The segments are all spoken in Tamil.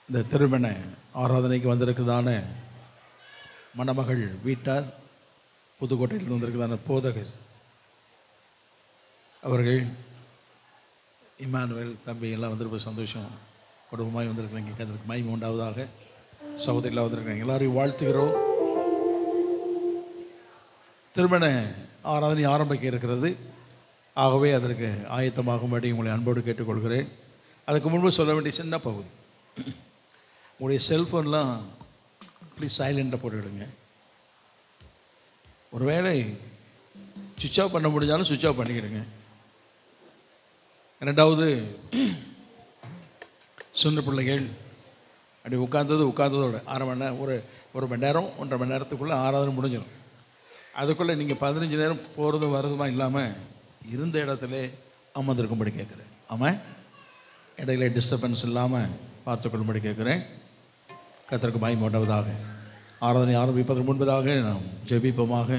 இந்த திருமண ஆராதனைக்கு வந்திருக்கிறதான மணமகள் வீட்டார், புதுக்கோட்டையில் வந்திருக்கிறதான போதகர் அவர்கள், இமானுவேல் தம்பி எல்லாம் வந்திருப்ப சந்தோஷம். குடும்பமாய் வந்திருக்கிறீங்க, அதற்கு மகிமை உண்டாவதாக. சகோதரியில் வந்திருக்கிறீங்க, எல்லாரையும் வாழ்த்துகிறோம். திருமண ஆராதனை ஆரம்பிக்க இருக்கிறது. ஆகவே அதற்கு ஆயத்தமாகும்படி உங்களை அன்போடு கேட்டுக்கொள்கிறேன். அதுக்கு முன்பு சொல்ல வேண்டிய சின்ன பகுதி, உங்களுடைய செல்ஃபோன்லாம் ப்ளீஸ் சைலண்ட்டாக போட்டுவிடுங்க. ஒருவேளை சுவிட்ச் ஆஃப் பண்ண முடிஞ்சாலும் சுவிட்ச் ஆஃப் பண்ணிக்கிடுங்க. ரெண்டாவது, சின்ன பிள்ளைகள் அப்படி உட்கார்ந்ததோட அரை மணி நேரம், ஒரு மணி நேரம் 1.5 மணி நேரத்துக்குள்ளே ஆராதனை முடிஞ்சிடும். அதுக்குள்ளே நீங்கள் 15 நேரம் போகிறதும் வர்றதுமா இல்லாமல் இருந்த இடத்துல அமர்ந்திருக்கும்படி கேட்குறேன். ஆமாம், இடையில டிஸ்டர்பன்ஸ் இல்லாமல் பார்த்துக்கொள்ளும்படி கேட்குறேன். கர்த்தருக்கு மகிமை உண்டாவதாக. ஆராதனை ஆரம்பிப்பதற்கு முன்பதாக நாம் ஜெபிப்போமாக.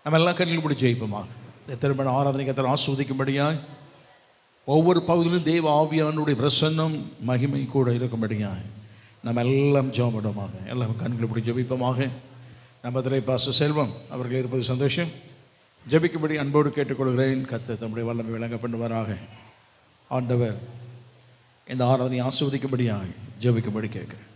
நம்ம எல்லாம் கண்ணில் பிடிச்சி ஜெயிப்போமாக. இந்த திருமண ஆராதனை கர்த்தர் ஆஸ்வதிக்கும்படியாய் ஒவ்வொரு பகுதியிலும் தெய்வ ஆவியானுடைய பிரசன்னம் மகிமை கூட இருக்கும்படியாய் நம்ம எல்லாம் ஜெபம் பண்ணுவோமாக. எல்லாம் கண்களை பிடிச்சி ஜெபிப்போமாக. நம்ம திரை பாஸ்டர் செல்வம் அவர்கள் இருப்பது சந்தோஷம். ஜெபிக்கும்படி அன்போடு கேட்டுக்கொள்கிறேன். கர்த்தர் தம்முடைய வல்லமை விளங்க பண்ணுவாராக. ஆண்டவர் இந்த ஆராதனை ஆஸ்வதிக்கும்படியாக ஜெபிக்கும்படி கேட்கிறேன்.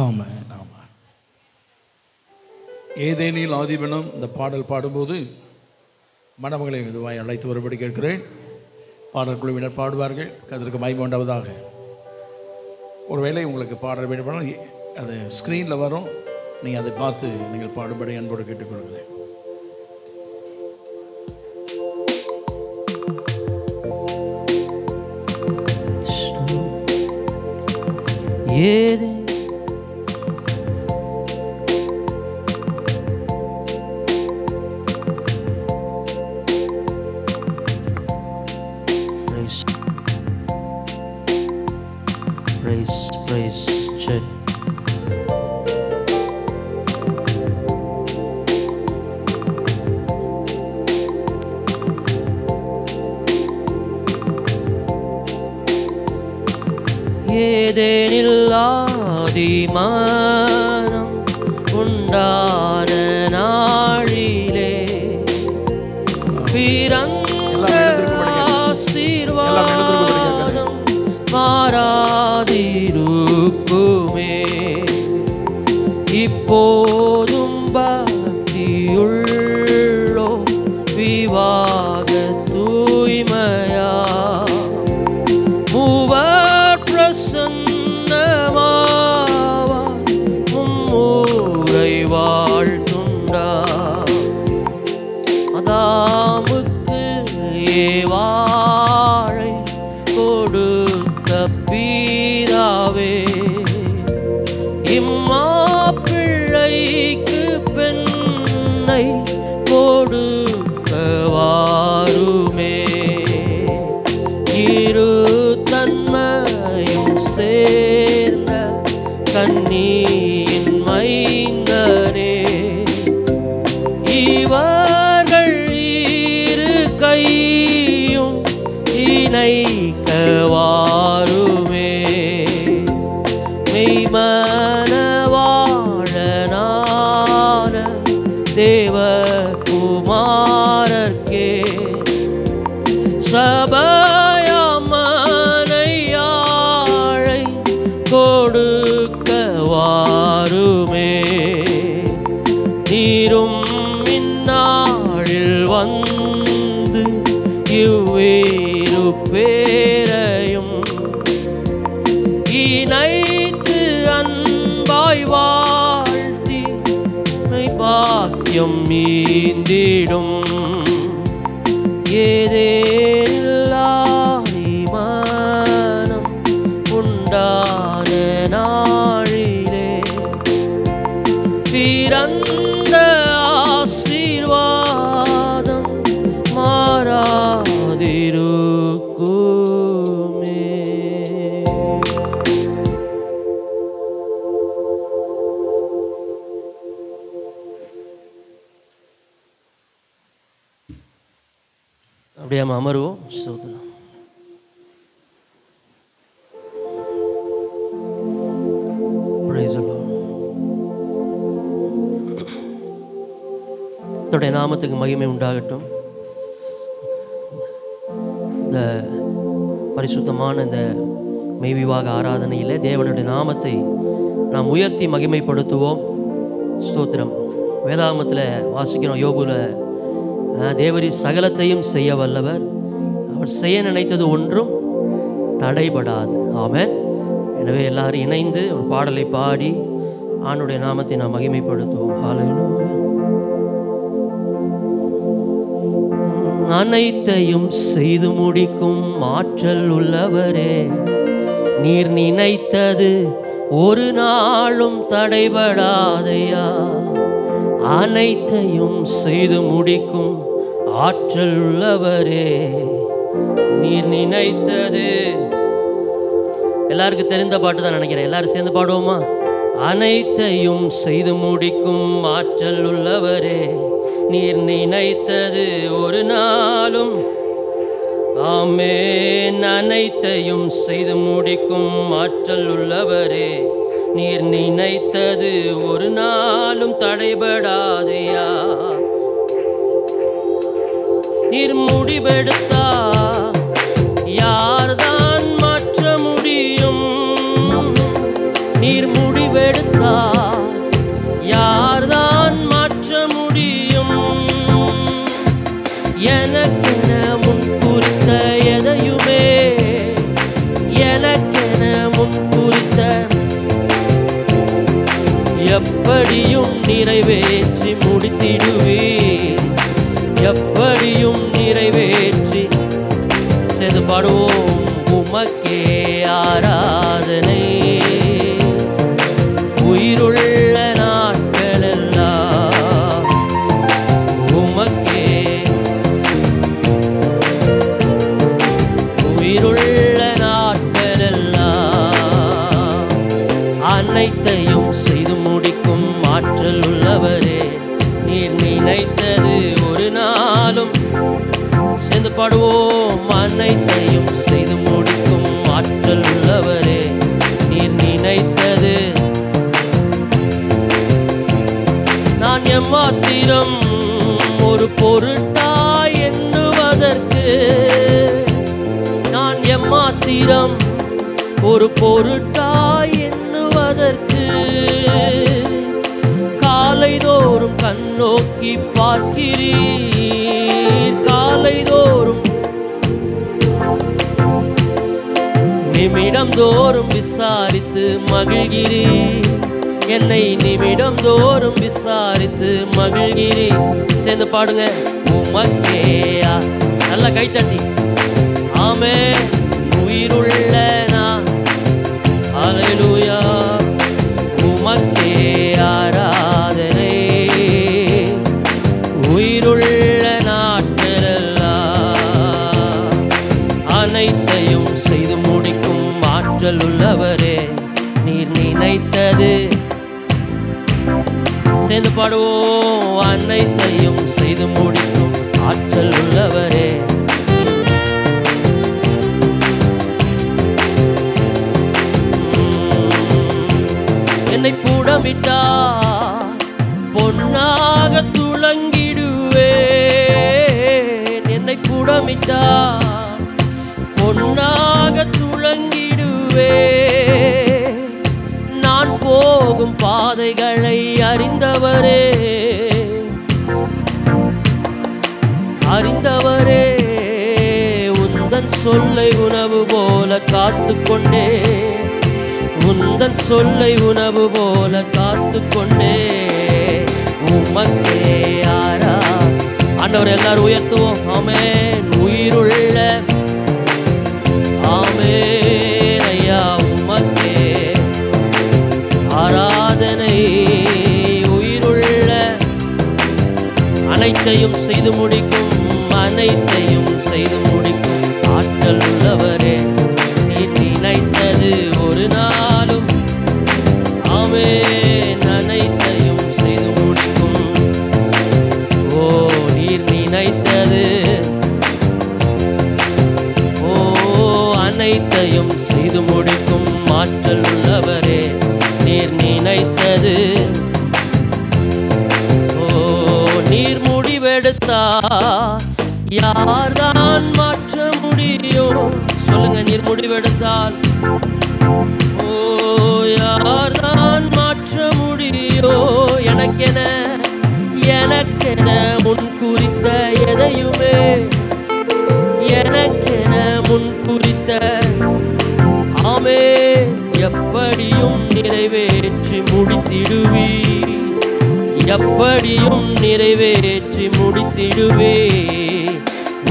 ஆமாம் ஆமாம். ஏதேனில் ஆதிபனம் இந்த பாடல் பாடும்போது மணமகளை மெதுவாய் அழைத்து வரும்படி கேட்கிறேன். பாடல் குழுவினர் பாடுவார்கள். அதற்கு மகிமை உண்டாவதாக. ஒருவேளை உங்களுக்கு பாடல் வேண்டுமானால் அது ஸ்க்ரீனில் வரும், நீங்கள் அதை பார்த்து நீங்கள் பாடும்படி அன்போடு கேட்டுக்கொள்கிறேன். ஏதேனில் ஆதிமானம் உண்டான நாளிலே பிறந்த ஆசீர்வாதம் தன்மையும் சேர்ந்த கன்னியின் மைந்தனே, இவர்கள் இரு கையும் இணைக்க வாருமே. மெய்மனவாளனான தேவகுமாரர்க்கே சபையமனையாழை கொடுக்க வாருமே. நீரும் இந்நாளில் வந்து இவ்வேறு பேரையும் இணைத்து அன்பாய் வாழ்த்தி பாக்கியம் மீந்திடும். ஏதேனில்லாதி மனம் உண்டான நாளிலே பிறந்த ஆசீர்வாதம் மாறாதிருக்குமே. அப்படியே அமருவோம். ஸ்தோத்திரம். Praise the Lord. கர்த்தருடைய நாமத்துக்கு மகிமை உண்டாகட்டும். இந்த பரிசுத்தமான இந்த மெய்விவாக ஆராதனையிலே தேவனுடைய நாமத்தை நாம் உயர்த்தி மகிமைப்படுத்துவோம். ஸ்தோத்திரம். வேதாகமத்தில் வாசிக்கிறோம், யோபுல தேவரீர் சகலத்தையும் செய்ய வல்லவர், அவர் செய்ய நினைத்தது ஒன்றும் தடைபடாது. ஆமென். எனவே எல்லாரும் இணைந்து ஒரு பாடலை பாடி ஆண்டுடைய நாமத்தை நாம் மகிமைப்படுத்துவோம். ஹல்லேலூயா. அனைத்தையும் செய்து முடிக்கும் ஆற்றல் உள்ளவரே, நீர் நினைத்தது ஒரு நாளும் தடைபடாதையா. அனைத்தையும் செய்து முடிக்கும் ஆற்றல் உள்ளவரே, நீர் நினைத்தது. எல்லாருக்கும் தெரிந்த பாட்டு தான் நினைக்கிறேன். எல்லாரும் சேர்ந்து பாடுவோமா? அனைத்தையும் செய்து முடிக்கும் ஆற்றல் உள்ளவரே, நீர் நினைத்தது ஒரு நாளும். ஆமென். அனைத்தையும் செய்து முடிக்கும் ஆற்றல் உள்ளவரே, நீர் நினைத்தது ஒரு நாளும் தடைபடாதையா. நீர் முடிவெடுத்தா யார்தான் மாற்ற முடியும்? நீர் முடிவெடுத்தா யார்தான் மாற்ற முடியும்? எனக்கென முன் குறித்த எதையுமே, எனக்கென முன் குறித்த எப்படியும் நிறைவேற்றி முடித்திடுவீர், எப்படியும் நிறைவேற்றி. சேர்ந்து பாடுவோம். உமக்கே ஆராதனை உயிருள்ள நாட்களெல்லாம், உமக்கே உயிருள்ள நாட்களெல்லாம். அனைத்தையும் செய்து முடிக்கும் ஆற்றல் உள்ளவரே, நீர் நினைத்தது ஒரு நாளும். சேர்ந்து பாடுவோம். அனைத்தையும் செய்து முடிக்கும் ஆற்றல் உள்ளவரே, நீர் நினைத்தது. நான் எம்மாத்திரம் ஒரு பொருட்டாய் எண்ணுவதற்கு, நான் எம்மாத்திரம் ஒரு பொருட்டாய் எண்ணுவதற்கு, காலைதோறும் கண்ணோக்கி பார்க்கிறீர், காலைதோறும் நிமிடம் தோறும் விசாரித்து மகிழ்கிறீர், என்னை நிமிடம் தோறும் விசாரித்து மகிழ்கிறீர். சேர்ந்து பாடுங்க. உமக்கேயா. நல்ல கைத்தட்டி. ஆமென். உயிருள்ள நான். ஹல்லேலூயா. உமக்கே ஆராதனை உயிருள்ள நாட்களெல்லாம். அனைத்தையும் செய்து ஆற்றல் உள்ளவரே, நீர் நினைத்தது. சேர்ந்து பாடுவோம். அனைத்தையும் செய்து முடிக்கும் ஆற்றல் உள்ளவரே, என்னை புடமிட்டார் பொன்னாக துளங்கிடுவேன். என்னை புடமிட்டார் பொன்னாக துளங்கிடுவேன். நான் போகும் பாதைகளை அறிந்தவரே, அறிந்தவரே, உந்தன் சொல்லை உணவு போல காத்துக்கொண்டே, உந்தன் சொல்லை உணவு போல காத்துக்கொண்டே. உமக்கே ஆரா. ஆண்டவர் எல்லாரும் உயர்த்துவோம். ஆமென். உயிருள்ள ஆமென் ஐயா, உமக்கே ஆராதனை. உயிருள்ள அனைத்தையும் செய்து முடிக்கும், அனைத்தையும் செய்து முடிக்கும் ஆற்றல் உள்ளவரே, நீர் நினைத்தது ஒரு நாளும். ஆமென். அனைத்தையும் செய்து முடிக்கும். ஓ நீர் நினைத்தது, ஓ அனைத்தையும் செய்து முடிக்கும் ஆற்றல் உள்ளவரே, நீர் நினைத்தது. ஓ நீர் முடிவெடுத்தா யார்தான் மாற்ற முடியும்? சொல்லுங்க. நீர் முடிவெடுத்தால் ஓ யார்தான் மாற்ற முடியோ? எனக்கென எனக்கென முன் குறித்த எதையுமே, எனக்கென முன் குறித்த ஆமென் எப்படியும் நிறைவேற்றி முடித்திடுவி, எப்படியும் நிறைவேற்றி முடித்திடுவே.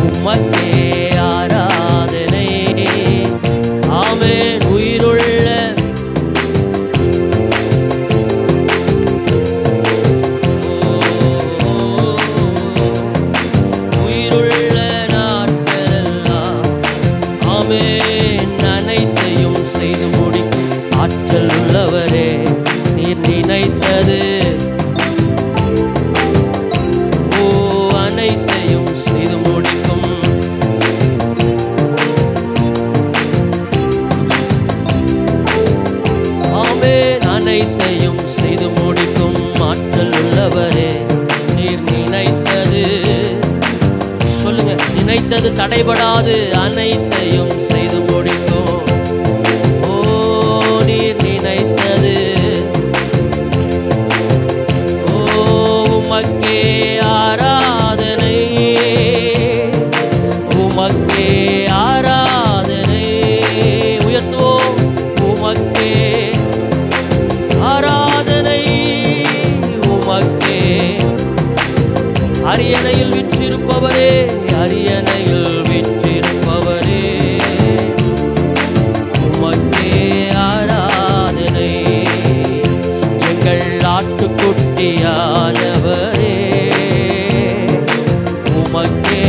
உமக்கே ஆராதனை. ஆமென். உயிருள்ள உயிருள்ள நாட்களெல்லாம் ஆமென் அனைத்தையும் செய்து முடிக்கும் ஆற்றல் உள்ளவரே, நீர் நினைத்தது ஓ அனைத்தையும் செய்து முடிக்கும். ஆமென். அனைத்தையும் செய்து முடிக்கும் ஆற்றல் உள்ளவரே, நீர் நினைத்தது. சொல்லுங்க. நினைத்தது தடைபடாது, அனைத்தையும் செய்து முடிக்கும். ஓ நீர் நினைத்தது. ஓ உமக்கே ஆராதனை, உமக்கே ஆராதனை. உயர்த்துவோம். உமக்கே ஆராதனை, உமக்கே. அரியணையில் விற்றிருப்பவரே, அரியணையில் விற்றிருப்பவரே, உமக்கே ஆராதனை. எங்கள் ஆட்டுக்குட்டியானவரே, உமக்கே.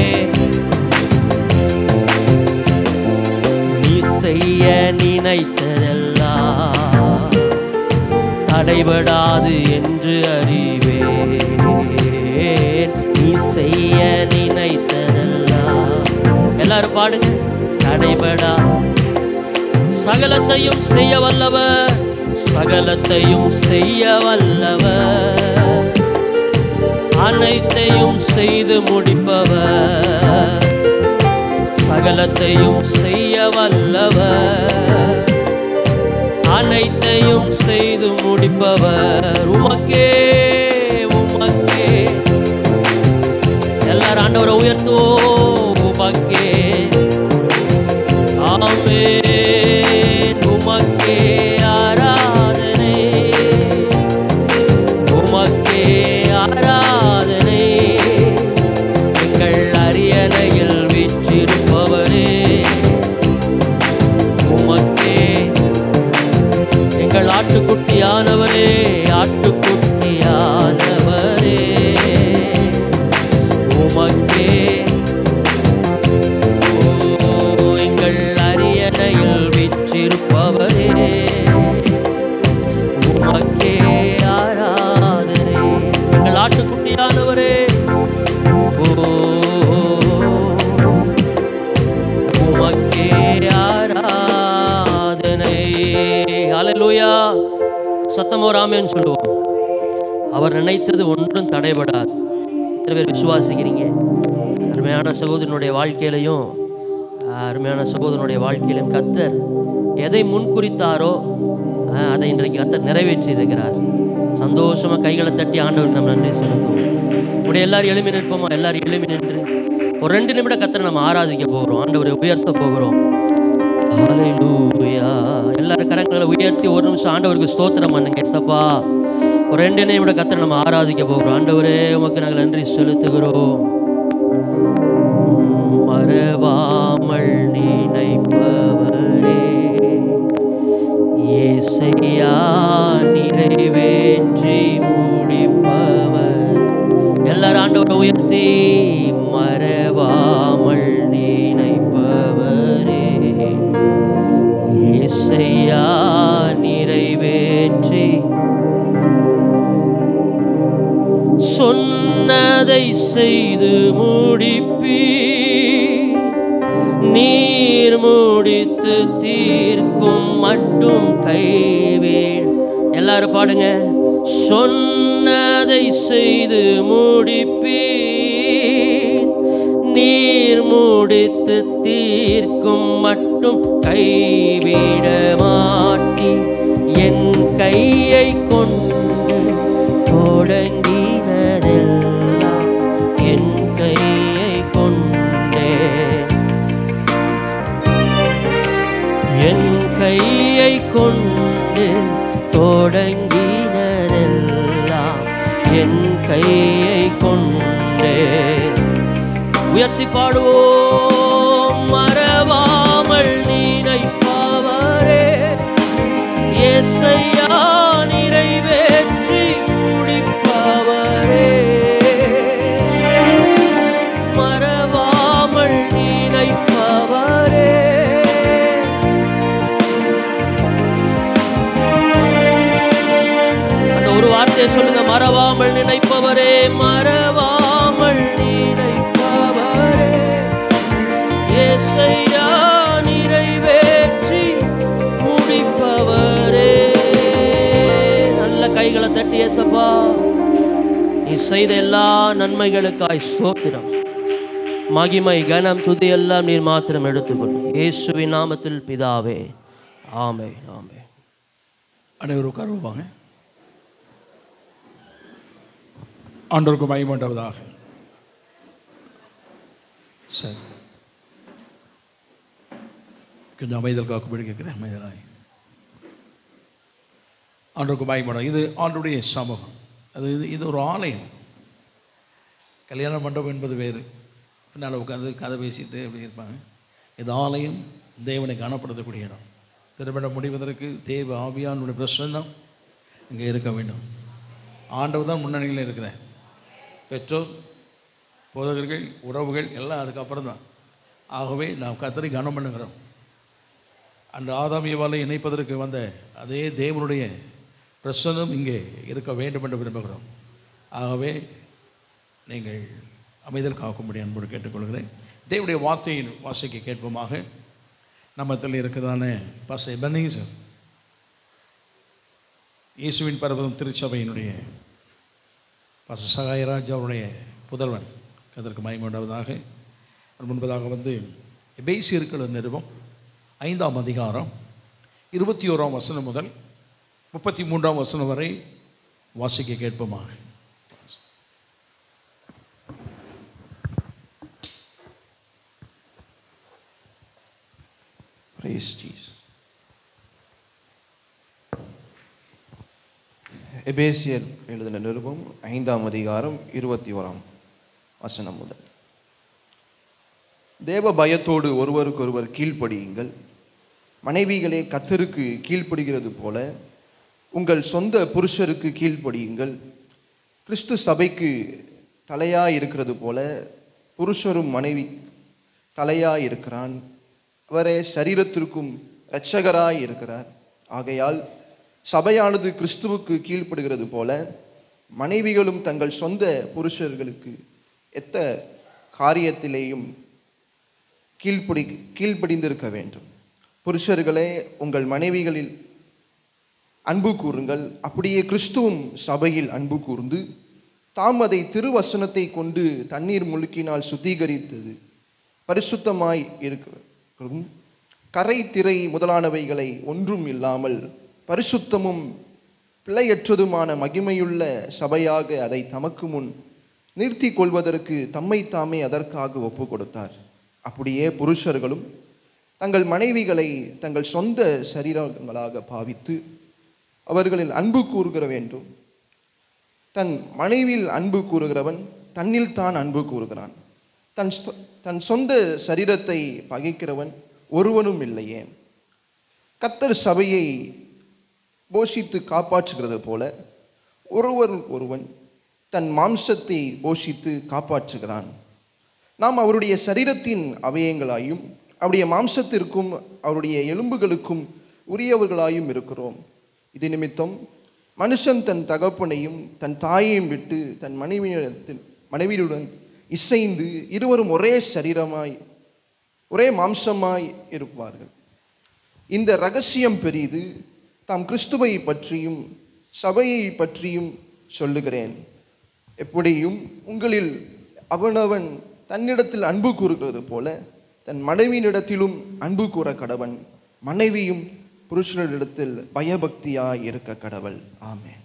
நீ செய்ய நினைத்ததெல்லாம் தடைபடாது என்று அறிவேன். நீ செய்ய நினைத்ததெல்லாம் எல்லாரும் பாடுங்க. தடைபடா சகலத்தையும் செய்ய வல்லவர், சகலத்தையும் செய்ய வல்லவர், அனைத்தையும் செய்து முடிப்பவர், சகலத்தையும் செய்ய வல்லவர், அனைத்தையும் செய்து முடிப்பவர். உமக்கே உமக்கே. எல்லாரும் ஆண்டவரை உயர்த்துவோம். உமக்கே ஆமென். உமக்கே ஆராதனை, உமக்கே ஆராதனை. எங்கள் அரியணையில் வீற்றிருப்பவரே, உமக்கே. எங்கள் ஆட்டுக்குட்டியானவரே, ஆட்டுக்குட்டியானவரே, உமக்கே. ஓ எங்கள் அரியணையில் ஹல்லேலூயா. சத்தமா ஒரு ஆமென் சொல்லுவோம். அவர் நினைத்தது ஒன்றும் தடைபடாது. எத்தனை பேர் விசுவாசிக்கிறீங்க? அருமையான சகோதரனுடைய வாழ்க்கையிலையும் கர்த்தர் எதை முன்குறித்தாரோ அதை இன்றைக்கு கர்த்தர் நிறைவேற்றி இருக்கிறார். சந்தோஷமா கைகளை தட்டி ஆண்டவருக்கு நம்ம நன்றி செலுத்துவோம். இப்படி எல்லாரும் எழுப்பி நிற்போமா? எல்லாரும் எழுப்பி நின்று ஒரு 2 நிமிடம் கர்த்தரை நம்ம ஆராதிக்க போகிறோம். ஆண்டவரை உயர்த்த போகிறோம். ஹல்லேலூயா. எல்லாரும் கரங்களை உயர்த்தி ஒரு நிமிஷம் ஆண்டவருக்கு ஸ்தோத்திரம் பண்ணுங்க. ஏசப்பா, ஒரு 2 நிமிடம் கர்த்தரை நம்ம ஆராதிக்க போகிறோம். ஆண்டவரே, உமக்கு நாங்கள் நன்றி செலுத்துகிறோம். மறவாமல் நினைப்பவரே, இயேசையா நிறைவேற்றி முடிப்பவர். எல்லாரும் ஆண்டவரை உயர்த்தி மறவாமல் நினைப்பவரே, இயேசையா நிறைவேற்றி சொன்னதை செய்து முடிப்பீ, நீர் முடித்து தீர்க்கும் மட்டும் கைவிட. எல்லாரும் பாடுங்க. சொன்னதை செய்து முடிப்பீ, நீர் முடித்து தீர்க்கும் மட்டும் கைவிட மாட்டி, என் கையை கொண்டு தொடங்கினதெல்லாம் என் கையை கொண்டே, என் கையை கொண்டு தொடங்கினதெல்லாம் என் கையை கொண்டே. உயர்த்தி பாடுவோம். மறவாமல் நினைப்பவரே, இயேசையா நிறைவேற்றி முடிப்பவரே, மறவாமல் நினைப்பவரே. அந்த ஒரு வார்த்தையை சொல்லுங்க. மறவாமல் நினைப்பவரே, மறவாமல் நினைப்பவரே, இயேசையா நிறைவேற்றி முடிப்பவரே. நல்ல கைகளை தட்டி ஏசப்பா, நீ செய்த எல்லா நன்மைகளுக்காய் ஸ்தோத்திரம். மகிமை கனம் துதி எல்லாம் நீர் மாத்திரம் எடுத்துக்கொள்ளும். இயேசுவின் நாமத்தில் பிதாவே, ஆமென். ஆமென். அனைவரும் உட்காருவாங்க. ஆண்டவருக்கு மகிமை உண்டாவதாக. சரி, கொஞ்சம் அமைதல் காக்கும்படி கேட்குறேன். அமைதலாய் ஆண்டவருக்கு மகிமை. இது ஆண்டுடைய சமூகம். இது ஒரு ஆலயம். கல்யாண மண்டபம் என்பது வேறு. பின்னால் உட்காந்து கதை பேசிட்டு அப்படி இருப்பாங்க. இது ஆலயம், தேவனை காணப்படுத்தக்கூடிய இடம். திருமணம் முடிவதற்கு தேவ ஆவியானுடைய பிரசன்னம் இங்கே இருக்க வேண்டும். ஆண்டவர் தான் முன்னணியில் இருக்கிறேன். பெற்றோர், போதகர்கள், உறவுகள் எல்லாம் அதுக்கப்புறம் தான். ஆகவே நாம் கர்த்தரை கனம் பண்ணுகிறோம். அந்த ஆதாம் ஏவாளை இணைப்பதற்கு வந்த அதே தேவனுடைய பிரசன்னம் இங்கே இருக்க வேண்டும் என்று விரும்புகிறோம். ஆகவே நீங்கள் அமைதல் காக்கும்படி அன்போடு கேட்டுக்கொள்கிறேன். தேவனுடைய வார்த்தையின் வாசிக்க கேட்போமாக. நம்மத்தில் இருக்கிறதான பாஸ்டர் எபனேசர், இயேசுவின் பர்வதம் திருச்சபையினுடைய பாஸ்டர் சகாயராஜ் அவருடைய புதல்வன், அதற்கு மகிமை உண்டாவதாக. முன்பதாக எபேசியர்கள் நிருபம் 5ஆம் அதிகாரம் 21ஆம் வசனம் முதல் 33ஆம் வசனம் வரை வாசிக்க கேட்போமாக. எபேசியர் எழுதின நிருபம் 5ஆம் அதிகாரம் 21ஆம் வசனம் முதல். தேவ பயத்தோடு ஒருவருக்கொருவர் கீழ்ப்படியுங்கள். மனைவிகளே, கர்த்தருக்கு கீழ்ப்படுகிறது போல உங்கள் சொந்த புருஷருக்கு கீழ்ப்படியுங்கள். கிறிஸ்து சபைக்கு தலையாய் இருக்கிறது போல புருஷரும் மனைவி தலையாய் இருக்கிறான். அவரே சரீரத்திற்கும் இரட்சகராய் இருக்கிறார். ஆகையால் சபையானது கிறிஸ்துவுக்கு கீழ்ப்படுகிறது போல மனைவிகளும் தங்கள் சொந்த புருஷர்களுக்கு எத்த காரியத்திலேயும் கீழ்ப்படிந்திருக்க வேண்டும். புருஷர்களே, உங்கள் மனைவிகளில் அன்பு கூறுங்கள். அப்படியே கிறிஸ்துவும் சபையில் அன்பு கூர்ந்து தாம் அதை திருவசனத்தை கொண்டு தண்ணீர் முழுக்கினால் சுத்திகரித்தது பரிசுத்தமாய் இருக்கிறதும் கரை திரை முதலானவைகளை ஒன்றும் இல்லாமல் பரிசுத்தமும் பிழையற்றதுமான மகிமையுள்ள சபையாக அதை தமக்கு முன் நிறுத்தி கொள்வதற்கு தம்மை தாமே அதற்காக ஒப்பு கொடுத்தார். அப்படியே புருஷர்களும் தங்கள் மனைவிகளை தங்கள் சொந்த சரீரங்களாக பாவித்து அவர்களில் அன்பு கூறுகிற வேண்டும். தன் மனைவியில் அன்பு கூறுகிறவன் தன்னில் தான் அன்பு கூறுகிறான். தன் சொந்த சரீரத்தை பகைக்கிறவன் ஒருவனும் இல்லையே. கர்த்தர் சபையை போஷித்து காப்பாற்றுகிறது போல ஒருவன் தன் மாம்சத்தை போஷித்து காப்பாற்றுகிறான். நாம் அவருடைய சரீரத்தின் அவயங்களாயும் அவருடைய மாம்சத்திற்கும் அவருடைய எலும்புகளுக்கும் உரியவர்களாயும் இருக்கிறோம். இது நிமித்தம் மனுஷன் தன் தகப்பனையும் தன் தாயையும் விட்டு தன் மனைவியுடன் இசைந்து இருவரும் ஒரே சரீரமாய் ஒரே மாம்சமாய் இருப்பார்கள். இந்த இரகசியம் பெரிது. தாம் கிறிஸ்துவை பற்றியும் சபையை பற்றியும் சொல்லுகிறேன். எப்படியும் உங்களில் அவனவன் தன்னிடத்தில் அன்பு கூறுகிறது போல தன் மனைவியினிடத்திலும் அன்பு கூற கடவன். மனைவியும் புருஷனிடத்தில் பயபக்தியாய் இருக்க கடவள். ஆமென்.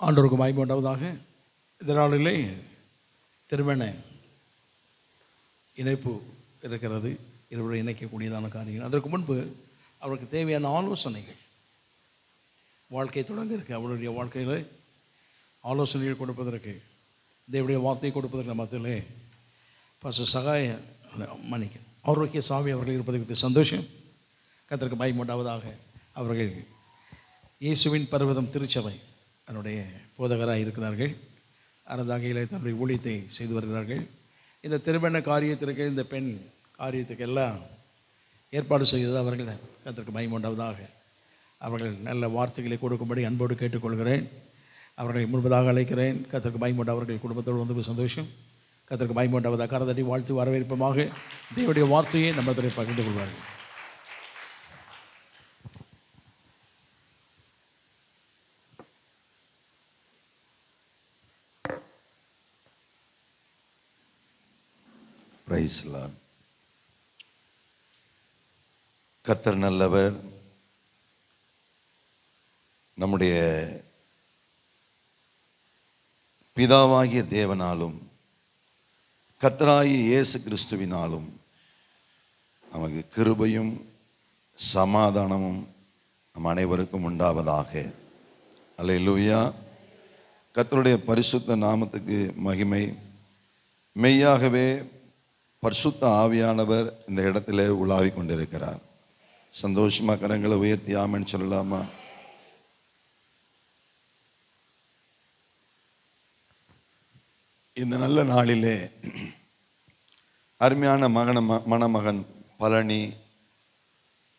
ஆண்டவருக்கு மகிமை உண்டாவதாக. இந்த நாளிலே திருமண இணைப்பு இருக்கிறது. இருவரை இணைக்கக்கூடியதான காரியங்கள். அதற்கு முன்பு அவருக்கு தேவையான ஆலோசனைகள், வாழ்க்கை தொடங்க இருக்கு. அவருடைய வாழ்க்கையில் ஆலோசனைகள் கொடுப்பதற்கு, தேவனுடைய வார்த்தையை கொடுப்பதற்கு மத்தியிலே பாஸ்டர் சகாய மணிக்கு ஆரோக்கிய சாமி அவர்கள் இருப்பதை குறித்து சந்தோஷம். கர்த்தருக்கு மகிமை உண்டாவதாக. அவர்கள் இயேசுவின் பர்வதம் திருச்சபை அதனுடைய போதகராக இருக்கிறார்கள். அறந்தாகையில் தன்னுடைய ஊழியத்தை செய்து வருகிறார்கள். இந்த திருமண காரியத்திற்கு, இந்த பெண் காரியத்துக்கு எல்லாம் ஏற்பாடு செய்தது அவர்கள். கர்த்தருக்கு மகிமை உண்டாவதாக. அவர்கள் நல்ல வார்த்தைகளை கொடுக்கும்படி அன்போடு கேட்டுக்கொள்கிறேன். அவர்களை முன்பதாக அழைக்கிறேன். கர்த்தருக்கு மகிமை உண்டாவதாக. அவர்கள் குடும்பத்தோடு வந்து சந்தோஷம். கர்த்தருக்கு மகிமை உண்டாவதாக. கரதடி வாழ்த்து வரவேற்பமாக தேவனுடைய வார்த்தையை நம்ம பகிர்ந்து கொள்வார்கள். Praise Lord. கர்த்தர் நல்லவர். நம்முடைய பிதாவாகிய தேவனாலும் கர்த்தராகிய இயேசு கிறிஸ்துவினாலும் நமக்கு கிருபையும் சமாதானமும் நம் அனைவருக்கும் உண்டாவதாக. அல்லேலூயா. கர்த்தருடைய பரிசுத்த நாமத்துக்கு மகிமை. மெய்யாகவே பரிசுத்த ஆவியானவர் இந்த இடத்துல உலாவிக் கொண்டிருக்கிறார். சந்தோஷமா கரங்களை உயர்த்தி ஆமென் சொல்லலாமா? இந்த நல்ல நாளிலே அருமையான மணமகன் பழனி,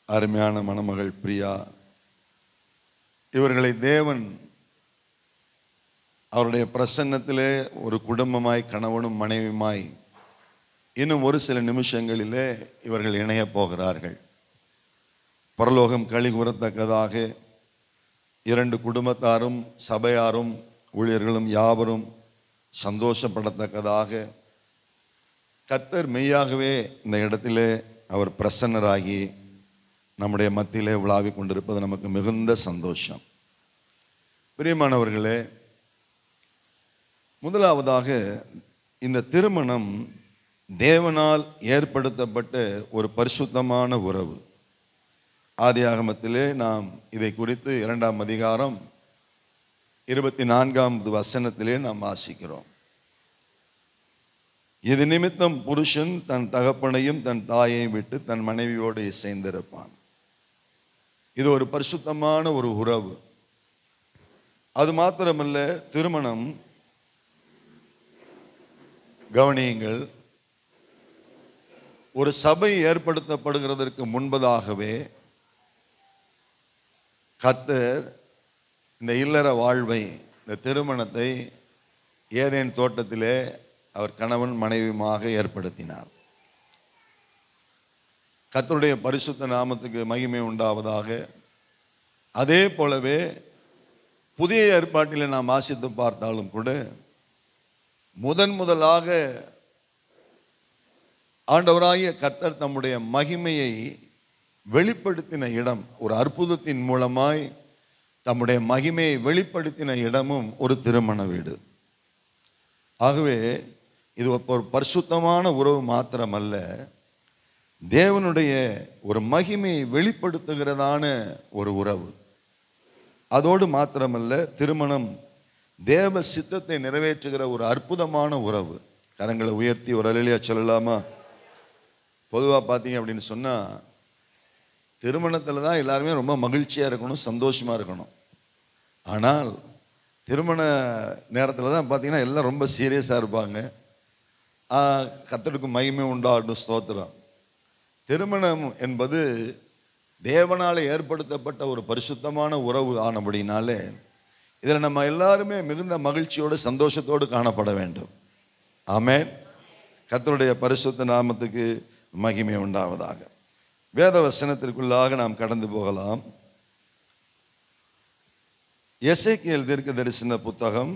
அருமையான மணமகள் பிரியா, இவர்களை தேவன் அவருடைய பிரசன்னத்திலே ஒரு குடும்பமாய், கணவனும் மனைவியுமாய் இன்னும் ஒரு சில நிமிஷங்களிலே இவர்கள் இணைய போகிறார்கள். பரலோகம் களி கூறத்தக்கதாக இரண்டு குடும்பத்தாரும் சபையாரும் ஊழியர்களும் யாவரும் சந்தோஷப்படத்தக்கதாக கர்த்தர் மெய்யாகவே இந்த இடத்திலே அவர் பிரசன்னராகி நம்முடைய மத்தியிலே உலாவிக் கொண்டிருப்பது நமக்கு மிகுந்த சந்தோஷம். பிரியமானவர்களே, முதலாவதாக இந்த திருமணம் தேவனால் ஏற்படுத்தப்பட்ட ஒரு பரிசுத்தமான உறவு. ஆதியாகமத்திலே நாம் இதை குறித்து 2ஆம் அதிகாரம் 24வது வசனத்திலே நாம் வாசிக்கிறோம். இது நிமித்தம் புருஷன் தன் தகப்பனையும் தன் தாயையும் விட்டு தன் மனைவியோடு இசைந்திருப்பான். இது ஒரு பரிசுத்தமான ஒரு உறவு. அது மாத்திரமல்ல, திருமணம், கவனியுங்கள், ஒரு சபை ஏற்படுத்தப்படுகிறதற்கு முன்பதாகவே கர்த்தர் இந்த இல்லற வாழ்வை, இந்த திருமணத்தை ஏதேன் தோட்டத்திலே அவர் கணவன் மனைவியுமாக ஏற்படுத்தினார். கர்த்தருடைய பரிசுத்த நாமத்துக்கு மகிமை உண்டாவதாக. அதே போலவே புதிய ஏற்பாட்டில் நாம் வாசித்து பார்த்தாலும் கூட முதலாக ஆண்டவராகிய கர்த்தர் தம்முடைய மகிமையை வெளிப்படுத்தின இடம், ஒரு அற்புதத்தின் மூலமாய் தம்முடைய மகிமையை வெளிப்படுத்தின இடமும் ஒரு திருமண வீடு. ஆகவே இது ஒரு பரிசுத்தமான உறவு மாத்திரமல்ல, தேவனுடைய ஒரு மகிமையை வெளிப்படுத்துகிறதான ஒரு உறவு. அதோடு மாத்திரமல்ல, திருமணம் தேவ சித்தத்தை நிறைவேற்றுகிற ஒரு அற்புதமான உறவு. கரங்களை உயர்த்தி ஒரு அல்லேலூயா சொல்லலாமா? பொதுவாக பார்த்தீங்க அப்படின்னு சொன்னால், திருமணத்தில் தான் எல்லாருமே ரொம்ப மகிழ்ச்சியாக இருக்கணும், சந்தோஷமாக இருக்கணும். ஆனால் திருமண நேரத்தில் தான் பார்த்தீங்கன்னா எல்லாம் ரொம்ப சீரியஸாக இருப்பாங்க. கர்த்தருக்கு மகிமை உண்டாகட்டும், ஸ்தோத்திரம். திருமணம் என்பது தேவனால் ஏற்படுத்தப்பட்ட ஒரு பரிசுத்தமான உறவு ஆனபடினாலே இதில் நம்ம எல்லாருமே மிகுந்த மகிழ்ச்சியோடு சந்தோஷத்தோடு காணப்பட வேண்டும். ஆமென். கர்த்தருடைய பரிசுத்த நாமத்துக்கு மகிமை உண்டாவதாக. வேத வசனத்திற்குள்ளாக நாம் கடந்து போகலாம். எசேக்கியேல் தீர்க்க தரிசன புத்தகம்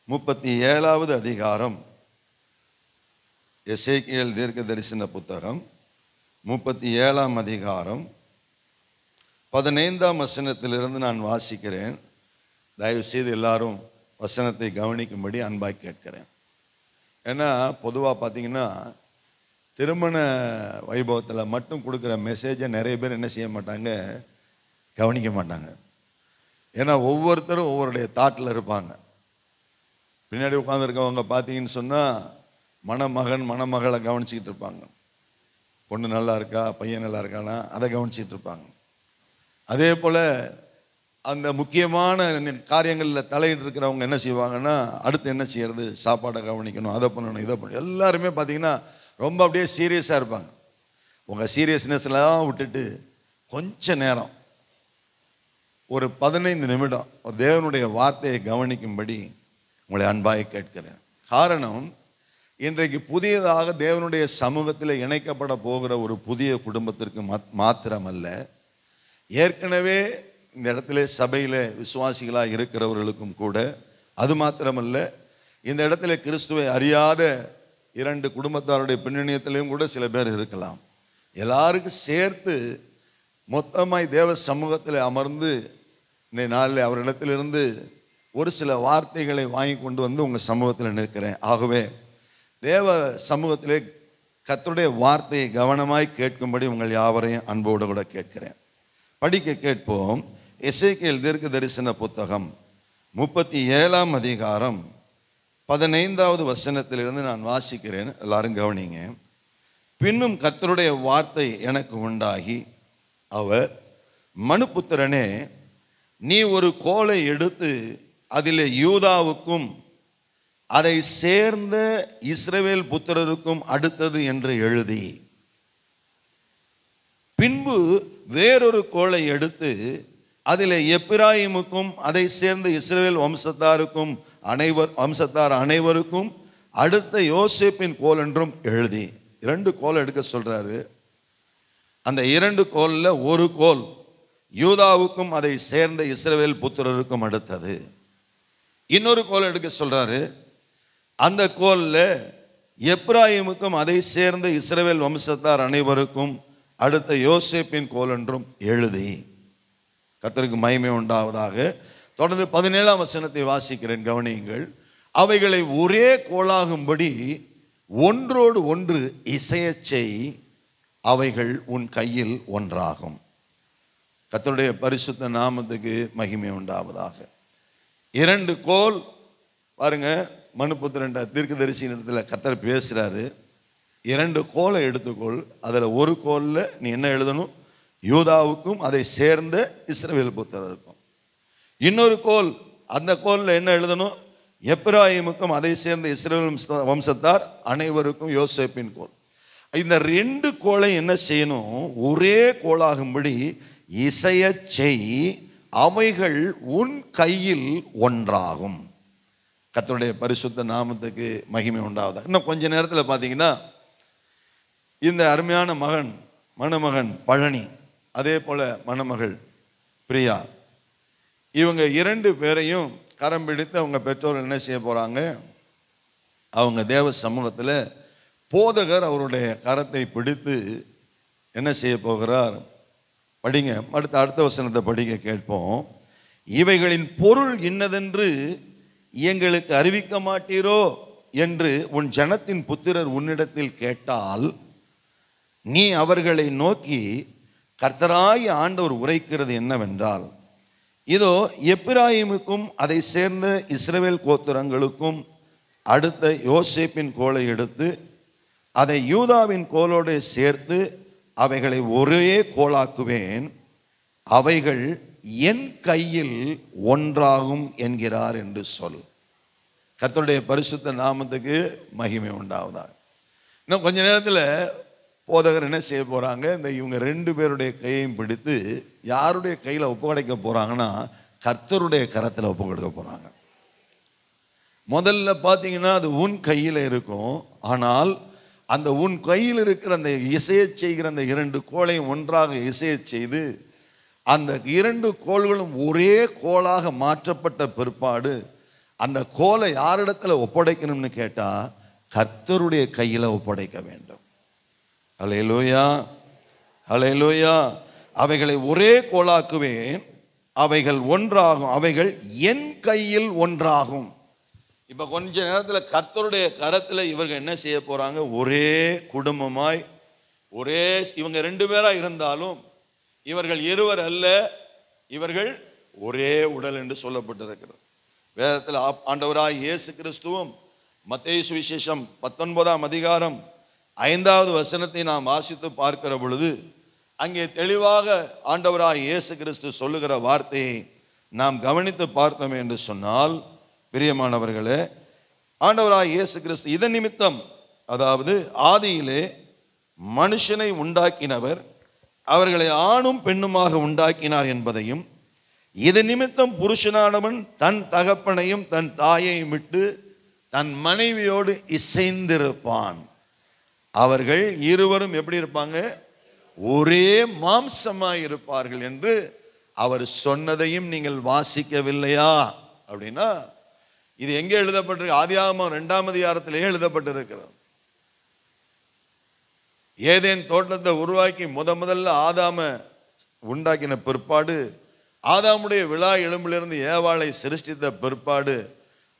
37வது அதிகாரம். எசேக்கியேல் தீர்க்க தரிசன புத்தகம் 37ஆம் அதிகாரம் 15ஆம் வசனத்திலிருந்து நான் வாசிக்கிறேன். தயவு செய்து எல்லாரும் வசனத்தை கவனிக்கும்படி அன்பாய் கேட்கிறேன். ஏன்னா பொதுவாக பார்த்தீங்கன்னா திருமண வைபவத்தில் மட்டும் கொடுக்குற மெசேஜை நிறைய பேர் என்ன செய்ய மாட்டாங்க, கவனிக்க மாட்டாங்க. ஏன்னா ஒவ்வொருத்தரும் ஒவ்வொருடைய தாட்டில் இருப்பாங்க. பின்னாடி உட்காந்துருக்கவங்க பார்த்தீங்கன்னு சொன்னால் மணமகன் மணமகளை கவனிச்சிக்கிட்டு இருப்பாங்க. பொண்ணு நல்லா இருக்கா, பையன் நல்லா இருக்கானா, அதை கவனிச்சிட்டு இருப்பாங்க. அதே போல் அந்த முக்கியமான காரியங்களில் தலையிட்டு இருக்கிறவங்க என்ன செய்வாங்கன்னா, அடுத்து என்ன செய்யறது, சாப்பாடை கவனிக்கணும், அதை பண்ணணும், இதை பண்ணணும். எல்லாருமே பார்த்தீங்கன்னா ரொம்ப அப்படியே சீரியஸாக இருப்பாங்க. உங்கள் சீரியஸ்னஸ்லாம் விட்டுட்டு கொஞ்ச நேரம், ஒரு 15 நிமிடம் ஒரு தேவனுடைய வார்த்தையை கவனிக்கும்படி உங்களை அன்பாய் கேட்கிறேன். காரணம், இன்றைக்கு புதியதாக தேவனுடைய சமூகத்தில் இணைக்கப்பட போகிற ஒரு புதிய குடும்பத்திற்கு மாத்திரமல்ல, ஏற்கனவே இந்த இடத்துல சபையில் விசுவாசிகளாக இருக்கிறவர்களுக்கும் கூட, அது மாத்திரமல்ல, இந்த இடத்துல கிறிஸ்துவை அறியாத 2 குடும்பத்தாருடைய பின்னணியத்திலையும் கூட சில பேர் இருக்கலாம். எல்லாருக்கும் சேர்த்து மொத்தமாய் தேவ சமூகத்தில் அமர்ந்து இந்த நாளில் அவரிடத்திலிருந்து ஒரு சில வார்த்தைகளை வாங்கி கொண்டு வந்து உங்கள் சமூகத்தில் நிற்கிறேன். ஆகவே தேவ சமூகத்திலே கர்த்தருடைய வார்த்தையை கவனமாய் கேட்கும்படி உங்கள் யாவரையும் அன்போடு கூட கேட்கிறேன். படிக்க கேட்போம். எசேக்கியேல் தீர்க்க தரிசன புத்தகம் 37ஆம் அதிகாரம் 15வது வசனத்திலிருந்து நான் வாசிக்கிறேன். எல்லாரும் கவனிங்க. பின்னும் கர்த்தருடைய வார்த்தை எனக்கு உண்டாகி, அவர், மனுபுத்திரனே, நீ ஒரு கோலை எடுத்து அதிலே யூதாவுக்கும் அதை சேர்ந்த இஸ்ரவேல் புத்திரருக்கும் அடுத்தது என்று எழுதி, பின்பு வேறொரு கோலை எடுத்து அதிலே எப்பிராயிமுக்கும் அதை சேர்ந்த இஸ்ரவேல் வம்சத்தார் அனைவருக்கும் அடுத்த யோசேப்பின் கோல் என்றும் எழுதி. 2 கோல் எடுக்க சொல்றாரு. அந்த 2 கோல்ல ஒரு கோல் யூதாவுக்கும் அதை சேர்ந்த இஸ்ரவேல் புத்திரருக்கும் அடுத்தது. இன்னொரு கோல் எடுக்க சொல்றாரு. அந்த கோல்ல எப்பிராயிமுக்கும் அதை சேர்ந்த இஸ்ரவேல் வம்சத்தார் அனைவருக்கும் அடுத்த யோசேப்பின் கோல் என்றும் எழுதி. கர்த்தருக்கு மகிமை உண்டாவதாக. தொடர்ந்து 17ஆம் வசனத்தை வாசிக்கிறேன், கவனியுங்கள். அவைகளை ஒரே கோலாகும்படி ஒன்றோடு ஒன்று இசையச் செய், அவைகள் உன் கையில் ஒன்றாகும். கர்த்தருடைய பரிசுத்த நாமத்துக்கு மகிமை உண்டாவதாக. 2 கோல் பாருங்க, மனுபுத்திரன் தீர்க்கதரிசி இடத்துல கர்த்தர் பேசுறாரு. 2 கோலை எடுத்துக்கொள். அதில் ஒரு கோல்ல நீ என்ன எழுதணும், யூதாவுக்கும் அதை சேர்ந்த இஸ்ரவேல் புத்திரருக்கும். இன்னொரு கோல், அந்த கோல்ல என்ன எழுதணும், எப்பிராயிமுக்கும் அதை சேர்ந்த இஸ்ரவேல் வம்சத்தார் அனைவருக்கும் யோசேப்பின் கோல். இந்த 2 கோலை என்ன செய்யணும், ஒரே கோலாகும்படி இசையச் செய், அவைகள் உன் கையில் ஒன்றாகும். கர்த்தருடைய பரிசுத்த நாமத்துக்கு மகிமை உண்டாவதா. இன்னும் கொஞ்ச நேரத்தில் பார்த்தீங்கன்னா இந்த அருமையான மணமகன் பழனி, அதே போல மணமகள் பிரியா, இவங்க 2 பேரையும் கரம் பிடித்து அவங்க பெற்றோர் என்ன செய்ய போறாங்க, அவங்க தேவ சமூகத்தில் போதகர் அவருடைய கரத்தை பிடித்து என்ன செய்ய போகிறார்? படிங்க, அடுத்த வசனத்தை படிக்க கேட்போம். இவைகளின் பொருள் இன்னதென்று எங்களுக்கு அறிவிக்க மாட்டீரோ என்று உன் ஜனத்தின் புத்திரர் உன்னிடத்தில் கேட்டால் நீ அவர்களை நோக்கி, கர்த்தராகிய ஆண்டவர் உரைக்கிறது என்னவென்றால், இதோ எப்பிராயிமுக்கும் அதை சேர்ந்த இஸ்ரவேல் கோத்திரங்களுக்கும் அடுத்த யோசேப்பின் கோலை எடுத்து அதை யூதாவின் கோலோடு சேர்த்து அவைகளை ஒரே கோலாக்குவேன், அவைகள் என் கையில் ஒன்றாகும் என்கிறார் என்று சொல். கர்த்தருடைய பரிசுத்த நாமத்துக்கு மகிமை உண்டாவதாக. இன்னும் கொஞ்ச நேரத்தில் போதகர் என்ன செய்ய போறாங்க, இவங்க 2 பேருடைய கையையும் பிடித்து யாருடைய கையில் ஒப்படைக்க போறாங்கன்னா, கர்த்தருடைய கரத்தில் ஒப்படைக்க போறாங்க. முதல்ல பார்த்தீங்கன்னா அது உன் கையில் இருக்கும். ஆனால் அந்த உன் கையில் இருக்கிற அந்த இசையச் செய்கிற அந்த 2 கோலையும் ஒன்றாக இசையச் செய்து அந்த 2 கோள்களும் ஒரே கோலாக மாற்றப்பட்ட பிற்பாடு அந்த கோலை யாரிடத்துல ஒப்படைக்கணும்னு கேட்டா, கர்த்தருடைய கையில் ஒப்படைக்க வேண்டும். அல்லேலூயா, அல்லேலூயா. அவைகளை ஒரே கோலாக்குவேன், அவைகள் ஒன்றாகும், அவைகள் என் கையில் ஒன்றாகும். இப்ப கொஞ்ச நேரத்தில் கர்த்தருடைய கரத்தில் இவர்கள் என்ன செய்ய போறாங்க, ஒரே குடும்பமாய் ஒரே, இவங்க 2 பேரா இருந்தாலும் இவர்கள் இருவர் அல்ல, இவர்கள் ஒரே உடல் என்று சொல்லப்பட்டிருக்கிறது. வேதத்தில் ஆண்டவராய் இயேசு கிறிஸ்துவும் மத்தேயு சுவிசேஷம் 19ஆம் அதிகாரம் 5வது வசனத்தை நாம் வாசித்து பார்க்கிற பொழுது அங்கே தெளிவாக ஆண்டவராய் இயேசு கிறிஸ்து சொல்லுகிற வார்த்தையை நாம் கவனித்து பார்த்தோம் என்று சொன்னால், பிரியமானவர்களே, ஆண்டவராய் இயேசு கிறிஸ்து இதன் நிமித்தம், அதாவது ஆதியிலே மனுஷனை உண்டாக்கினவர் அவர்களை ஆணும் பெண்ணுமாக உண்டாக்கினார் என்பதையும், இதன் நிமித்தம் புருஷனானவன் தன் தகப்பனையும் தன் தாயையும் விட்டு தன் மனைவியோடு இசைந்திருப்பான், அவர்கள் இருவரும் எப்படி இருப்பாங்க, ஒரே மாம்சமாய் இருப்பார்கள் என்று அவர் சொன்னதையும் நீங்கள் வாசிக்கவில்லையா அப்படின்னா, இது எங்கே எழுதப்பட்டிருக்கு? ஆதியாகமம் 2ஆம் அதிகாரத்திலே எழுதப்பட்டிருக்கிறது. ஏதேன் தோட்டத்தை உருவாக்கி முதல்ல ஆதாம உண்டாக்கின பிற்பாடு, ஆதாமுடைய விழா எலும்பிலிருந்து ஏவாளை சிருஷ்டித்த பிற்பாடு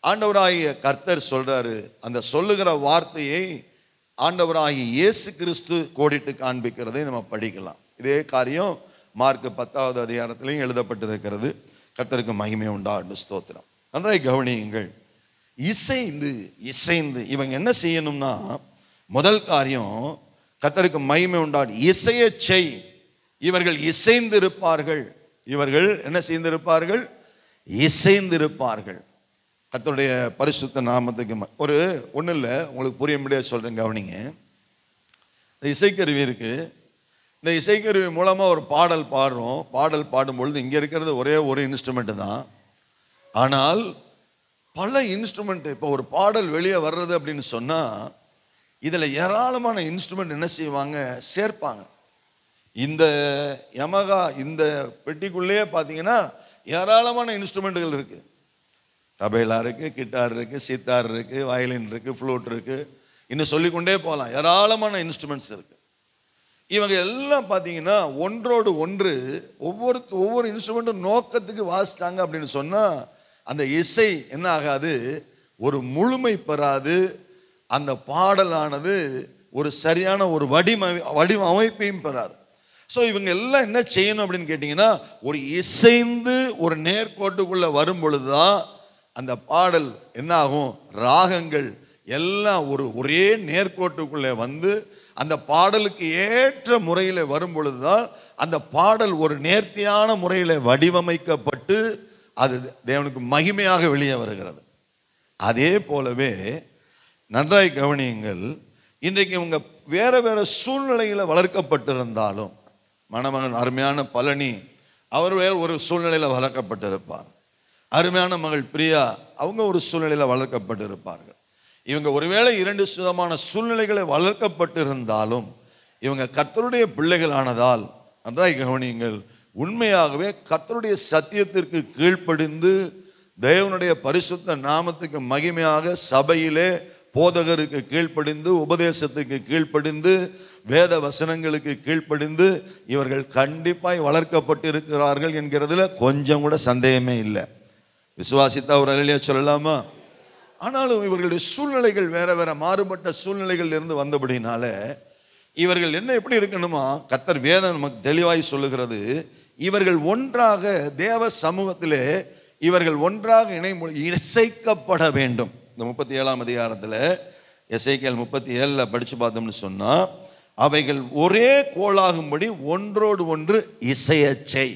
ஆண்டவராகிய கர்த்தர் சொல்றாரு, அந்த சொல்லுகிற வார்த்தையை ஆண்டவராகிய இயேசு கிறிஸ்து கோடிட்டு காண்பிக்கிறதை நம்ம படிக்கலாம். இதே காரியம் மார்க் 10வது அதிகாரத்திலையும் எழுதப்பட்டிருக்கிறது. கர்த்தருக்கு மகிமை உண்டாண்டு ஸ்தோத்திரம். நன்றாய் கவனியுங்கள். இசைந்து இவங்க என்ன செய்யணும்னா, முதல் காரியம் கர்த்தருக்கு மகிமை உண்டாடு இசைய செய். இவர்கள் இசைந்திருப்பார்கள். இவர்கள் என்ன செய்திருப்பார்கள்? இசைந்திருப்பார்கள். கர்த்தருடைய பரிசுத்த நாமத்துக்கு ஒன்றும் இல்லை, உங்களுக்கு புரிய முடியாது சொல்றேன், கவனிங்க. இந்த இசைக்கருவி இருக்கு. இந்த இசைக்கருவி மூலமா ஒரு பாடல் பாடுறோம். பாடல் பாடும்பொழுது இங்கே இருக்கிறது ஒரே ஒரு இன்ஸ்ட்ருமெண்ட் தான். ஆனால் பல இன்ஸ்ட்ருமெண்ட், இப்போ ஒரு பாடல் வெளியே வர்றது அப்படின்னு சொன்னா இதுல ஏராளமான இன்ஸ்ட்ருமெண்ட் என்ன செய்வாங்க, சேர்ப்பாங்க. இந்த யமகா இந்த பெட்டிக்குள்ளேயே பார்த்தீங்கன்னா ஏராளமான இன்ஸ்ட்ருமெண்ட்டுகள் இருக்கு. தபேலா இருக்கு, கிட்டார் இருக்கு, சித்தார் இருக்கு, வயலின் இருக்கு, ஃப்ளூட் இருக்கு, இன்னும் சொல்லிக்கொண்டே போகலாம். ஏராளமான இன்ஸ்ட்ருமெண்ட்ஸ் இருக்கு. இவங்க எல்லாம் பார்த்தீங்கன்னா ஒன்றோடு ஒன்று ஒவ்வொரு இன்ஸ்ட்ருமெண்ட்டும் நோக்கத்துக்கு வாசிட்டாங்க அப்படின்னு சொன்னா அந்த இசை என்ன ஆகாது, ஒரு முழுமை பெறாது. அந்த பாடலானது ஒரு சரியான ஒரு வடிவமைப்பையும் பெறாது. ஸோ இவங்க எல்லாம் என்ன செய்யணும் அப்படின்னு கேட்டிங்கன்னா, ஒரு இசைந்து ஒரு நேர்கோட்டுக்குள்ள வரும் பொழுதுதான் அந்த பாடல் என்ன ஆகும், ராகங்கள் எல்லாம் ஒரே நேர்கோட்டுக்குள்ளே வந்து அந்த பாடலுக்கு ஏற்ற முறையில் வரும் பொழுதுதான் அந்த பாடல் ஒரு நேர்த்தியான முறையில் வடிவமைக்கப்பட்டு அது தேவனுக்கு மகிமையாக வெளியே வருகிறது. அதே போலவே நன்றாய் கவனியுங்கள். இன்றைக்கு இவங்க வேற வேற சூழ்நிலையில் வளர்க்கப்பட்டிருந்தாலும், மணமகன் அருமையான பழனி அவர் வேறு ஒரு சூழ்நிலையில் வளர்க்கப்பட்டிருப்பார். அருமையான மகள் பிரியா அவங்க ஒரு சூழ்நிலையில் வளர்க்கப்பட்டு இருப்பார்கள். இவங்க ஒருவேளை 2 விதமான சூழ்நிலைகளை வளர்க்கப்பட்டு இருந்தாலும் இவங்க கர்த்தருடைய பிள்ளைகள் ஆனதால் நன்றாய் கவனியுங்கள், உண்மையாகவே கர்த்தருடைய சத்தியத்திற்கு கீழ்ப்படிந்து தேவனுடைய பரிசுத்த நாமத்துக்கு மகிமையாக சபையிலே போதகருக்கு கீழ்ப்படிந்து உபதேசத்துக்கு கீழ்ப்படிந்து வேத வசனங்களுக்கு கீழ்ப்படிந்து இவர்கள் கண்டிப்பாய் வளர்க்கப்பட்டு இருக்கிறார்கள் என்கிறதுல கொஞ்சம் கூட சந்தேகமே இல்லை. விசுவாசித்தா ஒரு அல்லேலூயா சொல்லலாமா? ஆனாலும் இவர்களுடைய சூழ்நிலைகள் வேற வேற மாறுபட்ட சூழ்நிலைகள் இருந்து வந்தபடினால இவர்கள் என்ன எப்படி இருக்கணுமா, கர்த்தர் வேதம் நமக்கு தெளிவாய் சொல்லுகிறது, இவர்கள் ஒன்றாக தேவ சமூகத்திலே இவர்கள் ஒன்றாக இசைக்கப்பட வேண்டும். இந்த 37ஆம் அதிகாரத்தில் எசேக்கியேல் 37 படிச்சு பார்த்தோம்னு சொன்னா, அவைகள் ஒரே கோளாகும்படி ஒன்றோடு ஒன்று இசையச் செய்.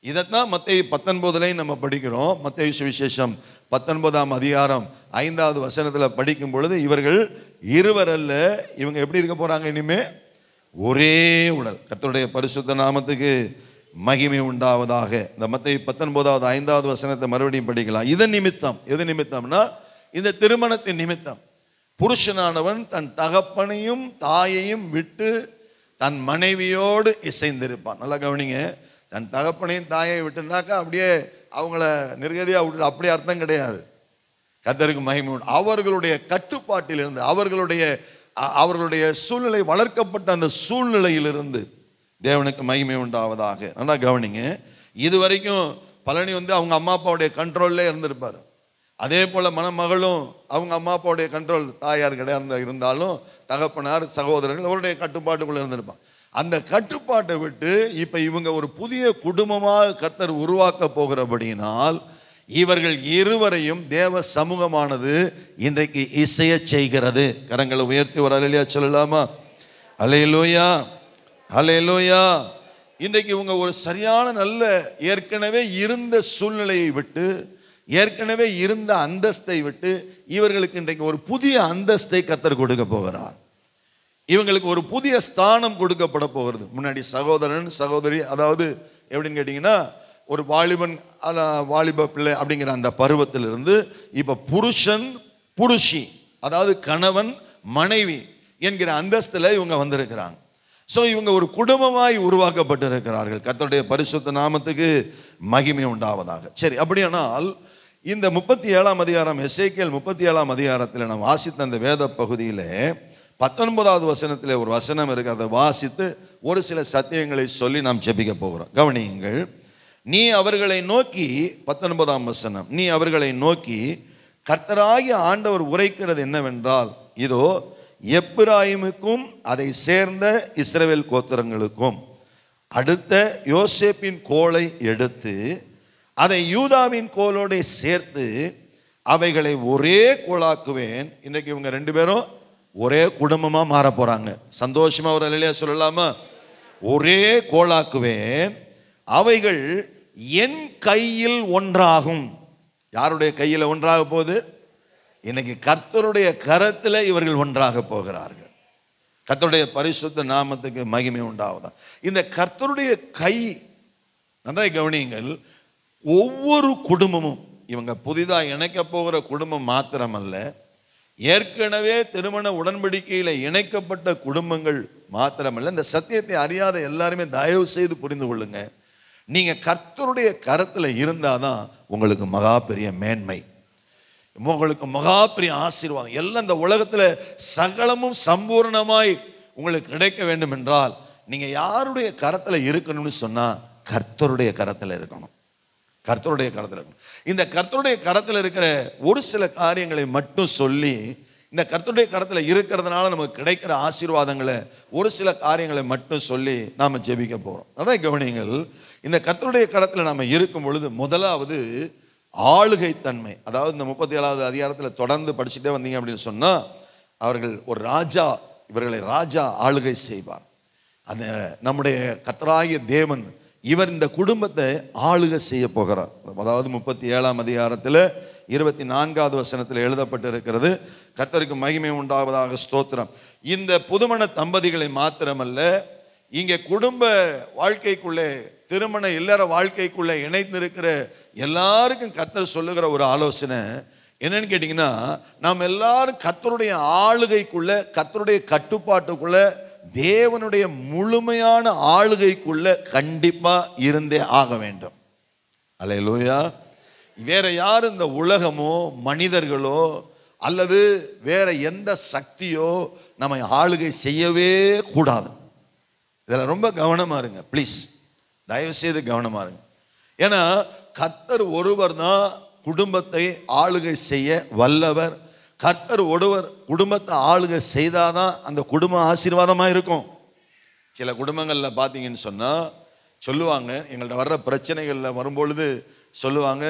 இதைத்தான் மத்தேயு 19 நம்ம படிக்கிறோம். மத்தேயு சுவிசேஷம் 19ஆம் அதிகாரம் 5வது வசனத்தில் படிக்கும் பொழுது, இவர்கள் இருவர் அல்ல, இவங்க எப்படி இருக்க போறாங்க, இனிமே ஒரே உடல். கர்த்தருடைய பரிசுத்த நாமத்துக்கு மகிமை உண்டாவதாக. இந்த மத்தேயு 19வது 5வது வசனத்தை மறுபடியும் படிக்கலாம். இதன் நிமித்தம், எது நிமித்தம்னா இந்த திருமணத்தின் நிமித்தம் புருஷனானவன் தன் தகப்பனையும் தாயையும் விட்டு தன் மனைவியோடு இசைந்திருப்பான். நல்லா கவனிங்க, தன் தகப்பனையும் தாயை விட்டுனாக்கா அப்படியே அவங்கள நிர்கதியாக விட்டு அப்படி அர்த்தம் கிடையாது. கர்த்தருக்கு மகிமை உண்டு. அவர்களுடைய கட்டுப்பாட்டிலிருந்து அவர்களுடைய சூழ்நிலை வளர்க்கப்பட்ட அந்த சூழ்நிலையிலிருந்து தேவனுக்கு மகிமை உண்டாவதாக. நல்லா கவனிங்க, இதுவரைக்கும் பழனி அவங்க அவங்க அம்மா அப்பாவுடைய கண்ட்ரோல்லே இருந்திருப்பார். அதே போல மணமகளும் அவங்க அம்மா அப்பாவுடைய கண்ட்ரோல், தாயார் கிடையாது இருந்தாலும் தகப்பனார் சகோதரர்கள் அவருடைய கட்டுப்பாட்டுக்குள்ள இருந்திருப்பான். அந்த கட்டுப்பாட்டை விட்டு இப்ப இவங்க ஒரு புதிய குடும்பமாக கர்த்தர் உருவாக்க போகிறபடியினால் இவர்கள் இருவரையும் தேவ சமூகமானது இன்றைக்கு இசைய செய்கிறது. கரங்களை உயர்த்தி ஒரு அல்லேலூயா சொல்லலாமா? அல்லேலூயா, அல்லேலூயா. இன்றைக்கு இவங்க ஒரு சரியான நல்ல ஏற்கனவே இருந்த சூழ்நிலையை விட்டு, ஏற்கனவே இருந்த அந்தஸ்தை விட்டு இவர்களுக்கு இன்றைக்கு ஒரு புதிய அந்தஸ்தை கர்த்தர் கொடுக்க போகிறார். இவங்களுக்கு ஒரு புதிய ஸ்தானம் கொடுக்கப்பட போகிறது. முன்னாடி சகோதரன் சகோதரி, அதாவது எப்படின்னு கேட்டீங்கன்னா ஒரு வாலிப பிள்ளை அப்படிங்கிற அந்த பருவத்திலிருந்து இப்ப புருஷன் புருஷி, அதாவது கணவன் மனைவி என்கிற அந்தஸ்துல இவங்க வந்திருக்கிறாங்க. ஸோ இவங்க ஒரு குடும்பமாய் உருவாக்கப்பட்டு இருக்கிறார்கள். கர்த்தருடைய பரிசுத்த நாமத்துக்கு மகிமை உண்டாவதாக. சரி, அப்படியானால் இந்த 37ஆம் அதிகாரம் எசேக்கியேல் 37ஆம் அதிகாரத்தில் நாம் வாசித்த அந்த வேத பகுதியில் 19வது வசனத்தில் ஒரு வசனம் இருக்கு. அதை வாசித்து ஒரு சில சத்தியங்களை சொல்லி நாம் ஜெபிக்க போகிறோம். கவனியுங்கள். நீ அவர்களை நோக்கி, 19ஆம் வசனம், நீ அவர்களை நோக்கி கர்த்தராகிய ஆண்டவர் உரைக்கிறது என்னவென்றால், இதோ எப்பிராயிமுக்கும் அதை சேர்ந்த இஸ்ரவேல் கோத்திரங்களுக்கும் அடுத்த யோசேப்பின் கோலை எடுத்து அதை யூதாவின் கோலோட சேர்த்து அவைகளை ஒரே கோலாக்குவேன். இன்றைக்கு இவங்க 2 பேரும் ஒரே குடும்பமா மாற போறாங்க. சந்தோஷமா ஒரு அல்லேலூயா சொல்லலாமா? ஒரே கோலாக்குவேன், அவைகள் என் கையில் ஒன்றாகும். யாருடைய கையில் ஒன்றாக போகுது? இன்னைக்கு கர்த்தருடைய கரத்தில் இவர்கள் ஒன்றாக போகிறார்கள். கர்த்தருடைய பரிசுத்த நாமத்துக்கு மகிமை உண்டாவதா. இந்த கர்த்தருடைய கை, நன்றாய் கவனியுங்கள், ஒவ்வொரு குடும்பமும், இவங்க புதிதாக இணைக்க போகிற குடும்பம் மாத்திரமல்ல, ஏற்கனவே திருமண உடன்படிக்கையில் இணைக்கப்பட்ட குடும்பங்கள் மாத்திரமல்ல, இந்த சத்தியத்தை அறியாத எல்லாருமே தயவு செய்து புரிந்து கொள்ளுங்க. நீங்க கர்த்தருடைய கரத்தில் இருந்தாதான் உங்களுக்கு மகா பெரிய மேன்மை, உங்களுக்கு மகா பெரிய ஆசீர்வாதம். எல்லாம் இந்த உலகத்துல சகலமும் சம்பூர்ணமாய் உங்களுக்கு கிடைக்க வேண்டும் என்றால் நீங்க யாருடைய கரத்துல இருக்கணும்னு சொன்னா கர்த்தருடைய கரத்துல இருக்கணும். கர்த்தருடைய கரத்துல இருக்கணும். இந்த கர்த்தருடைய கரத்துல இருக்கிற ஒரு சில காரியங்களை மட்டும் சொல்லி, இந்த கர்த்தருடைய கரத்துல இருக்கிறதுனால நமக்கு கிடைக்கிற ஆசீர்வாதங்களை ஒரு சில காரியங்களை மட்டும் சொல்லி நாம ஜெபிக்க போறோம். அதான் கவனிங்கள். இந்த கர்த்தருடைய கரத்துல நாம இருக்கும் பொழுது முதலாவது ஆளுகை தன்மை. அதாவது இந்த 37வது அதிகாரத்தில் தொடர்ந்து படிச்சுட்டே வந்தீங்க அப்படின்னு சொன்னா, அவர்கள் ஒரு ராஜா, இவர்களை ராஜா ஆளுகை செய்வார். அந்த நம்முடைய கர்த்தராகிய தேவன் இவர் இந்த குடும்பத்தை ஆளுகை செய்ய போகிறார். அதாவது 37ஆம் அதிகாரத்தில் 24வது வசனத்தில் எழுதப்பட்டு இருக்கிறது. கர்த்தருக்கு மகிமை உண்டாவதாக, ஸ்தோத்திரம். இந்த புதுமண தம்பதிகளை மாத்திரமல்ல, இங்கே குடும்ப வாழ்க்கைக்குள்ளே திருமண இல்லற வாழ்க்கைக்குள்ள இணைந்திருக்கிற எல்லாருக்கும் கர்த்தர் சொல்லுகிற ஒரு ஆலோசனை என்னன்னு கேட்டீங்கன்னா, நாம் எல்லாரும் கர்த்தருடைய ஆளுகைக்குள்ள, கர்த்தருடைய கட்டுப்பாட்டுக்குள்ள, தேவனுடைய முழுமையான ஆளுகைக்குள்ள கண்டிப்பா இருந்தே ஆக வேண்டும். அல்லேலூயா. வேற யாரும் இந்த உலகமோ மனிதர்களோ அல்லது வேற எந்த சக்தியோ நம்ம ஆளுகை செய்யவே கூடாது. இதில் ரொம்ப கவனமா இருங்க ப்ளீஸ், தயவு செய்து கவனமா இருங்க. ஏன்னா கர்த்தர் ஒருவர் தான் குடும்பத்தை ஆளுகை செய்ய வல்லவர். கர்த்தர் ஒருவர் குடும்பத்தை ஆளுகை செய்தாதான் அந்த குடும்பம் ஆசீர்வாதமா இருக்கும். சில குடும்பங்கள்ல பார்த்தீங்கன்னு சொன்னா சொல்லுவாங்க, எங்கள்கிட்ட வர்ற பிரச்சனைகள்ல வரும்பொழுது சொல்லுவாங்க,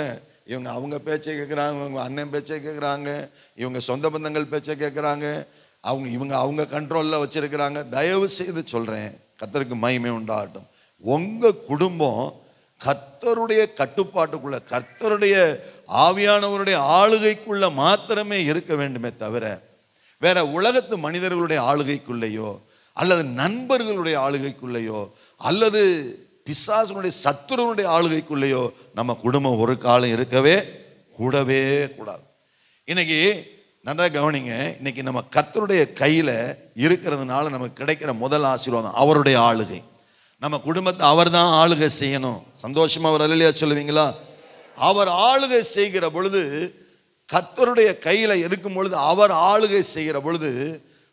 இவங்க அவங்க பேச்சை கேட்குறாங்க, இவங்க அண்ணன் பேச்சை கேட்குறாங்க, இவங்க சொந்த பந்தங்கள் பேச்சை கேட்குறாங்க, இவங்க அவங்க கண்ட்ரோலில் வச்சிருக்கிறாங்க. தயவு செய்து சொல்கிறேன், கர்த்தருக்கு மகிமை உண்டாகட்டும். உங்கள் குடும்பம் கர்த்தருடைய கட்டுப்பாட்டுக்குள்ள, கர்த்தருடைய ஆவியானவருடைய ஆளுகைக்குள்ள மாத்திரமே இருக்க வேண்டுமே தவிர வேற உலகத்து மனிதர்களுடைய ஆளுகைக்குள்ளேயோ அல்லது நண்பர்களுடைய ஆளுகைக்குள்ளேயோ அல்லது பிசாசுனுடைய சத்துருவனுடைய ஆளுகைக்குள்ளேயோ நம்ம குடும்பம் ஒரு காலம் இருக்கவே கூடவே கூடாது. இன்னைக்கு நன்றாக கவனிங்க, இன்னைக்கு நம்ம கர்த்தருடைய கையில இருக்கிறதுனால நமக்கு கிடைக்கிற முதல் ஆசீர்வாதம் அவருடைய ஆளுகை. நம்ம குடும்பத்தை அவர் தான் ஆளுகை செய்யணும். சந்தோஷமா அவர் அல்லேலூயா சொல்லுவீங்களா? அவர் ஆளுகை செய்கிற பொழுது, கர்த்தருடைய கையில இருக்கும் பொழுது, அவர் ஆளுகை செய்கிற பொழுது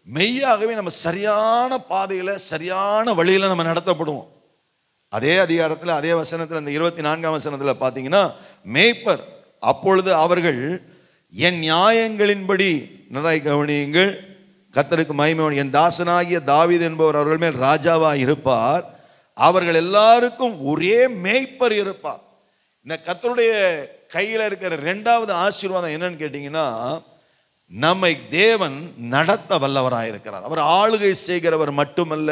மெய்யாகவே நம்ம சரியான பாதையில சரியான வழியில நம்ம நடத்தப்படுவோம். அதே அதிகாரத்தில் அதே வசனத்தில் அந்த 24ஆம் வசனத்தில் பார்த்தீங்கன்னா, மேய்ப்பர் அப்பொழுது அவர்கள் என் நியாயங்களின்படி, நன்றாய் கவனியுங்கள், கர்த்தருக்கு மகிமை, என் தாசனாகிய தாவீது என்பவர் அவர்கள் மேல் ராஜாவாக இருப்பார், அவர்கள் எல்லாருக்கும் ஒரே மேய்ப்பர் இருப்பார். இந்த கர்த்தருடைய கையில் இருக்கிற இரண்டாவது ஆசீர்வாதம் என்னன்னு கேட்டீங்கன்னா, நம்மை தேவன் நடத்த வல்லவராக இருக்கிறார். அவர் ஆளுகை செய்கிறவர் மட்டுமல்ல,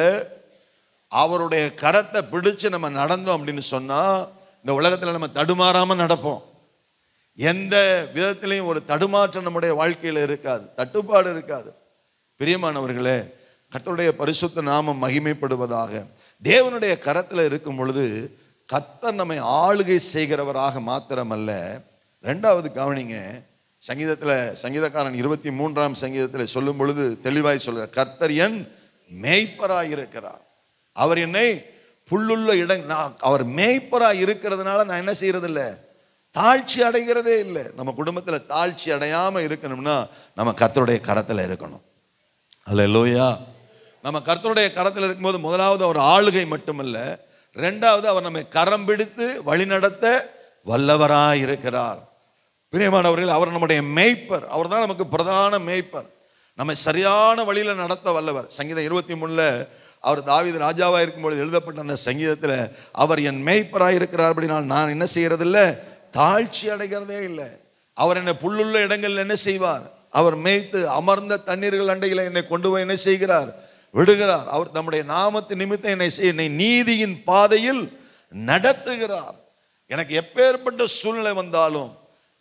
அவருடைய கரத்தை பிடிச்சு நம்ம நடந்தோம் அப்படின்னு சொன்னா இந்த உலகத்தில் நம்ம தடுமாறாம நடப்போம். எந்த விதத்திலையும் ஒரு தடுமாற்றம் நம்முடைய வாழ்க்கையில் இருக்காது, தட்டுப்பாடு இருக்காது. பிரியமானவர்களே, கர்த்தருடைய பரிசுத்த நாமம் மகிமைப்படுவதாக. தேவனுடைய கரத்தில் இருக்கும் பொழுது கர்த்தர் நம்மை ஆளுகை செய்கிறவராக மாத்திரமல்ல, ரெண்டாவது கவனிங்க, சங்கீதக்காரன் 23ஆம் சங்கீதத்தில் சொல்லும் பொழுது தெளிவாய் சொல்ற, கர்த்தர் என் மேய்ப்பராய் இருக்கிறார், அவர் என்னை புல்லுள்ள அவர் மேய்ப்பராய் இருக்கிறதுனால நான் என்ன செய்யறது இல்லை, தாழ்ச்சி அடைகிறதே இல்லை. நம்ம குடும்பத்தில் தாழ்ச்சி அடையாம இருக்கணும்னா நம்ம கர்த்தருடைய கரத்தில் இருக்கணும். அல்லேலூயா. நம்ம கர்த்தருடைய கரத்தில் இருக்கும்போது முதலாவது அவர் ஆளுகை மட்டுமல்ல, ரெண்டாவது அவர் நம்மை கரம் பிடித்து வழிநடத்த வல்லவராய் இருக்கிறார். பிரியமானவர்கள், அவர் நம்முடைய மேய்ப்பர், அவர் தான் நமக்கு பிரதான மேய்ப்பர், நம்மை சரியான வழியில நடத்த வல்லவர். சங்கீதம் 23 அவர் தாவீது ராஜாவாக இருக்கும்போது எழுதப்பட்ட அந்த சங்கீதத்தில் அவர் என் மேய்ப்பராய் இருக்கிறார் அப்படினால் நான் என்ன செய்யறதில்லை, தாழ்ச்சி அடைகிறதே இல்லை. அவர் என்னை புல்லுள்ள இடங்கள் என்ன செய்வார், அவர் மேய்த்து அமர்ந்த தண்ணீர்கள் அண்டையில் என்னை கொண்டு போய் என்ன செய்கிறார், விடுகிறார். அவர் நம்முடைய நாமத்து நிமித்தம் என்னை நீதியின் பாதையில் நடத்துகிறார். எனக்கு எப்பேற்பட்ட சூழ்நிலை வந்தாலும்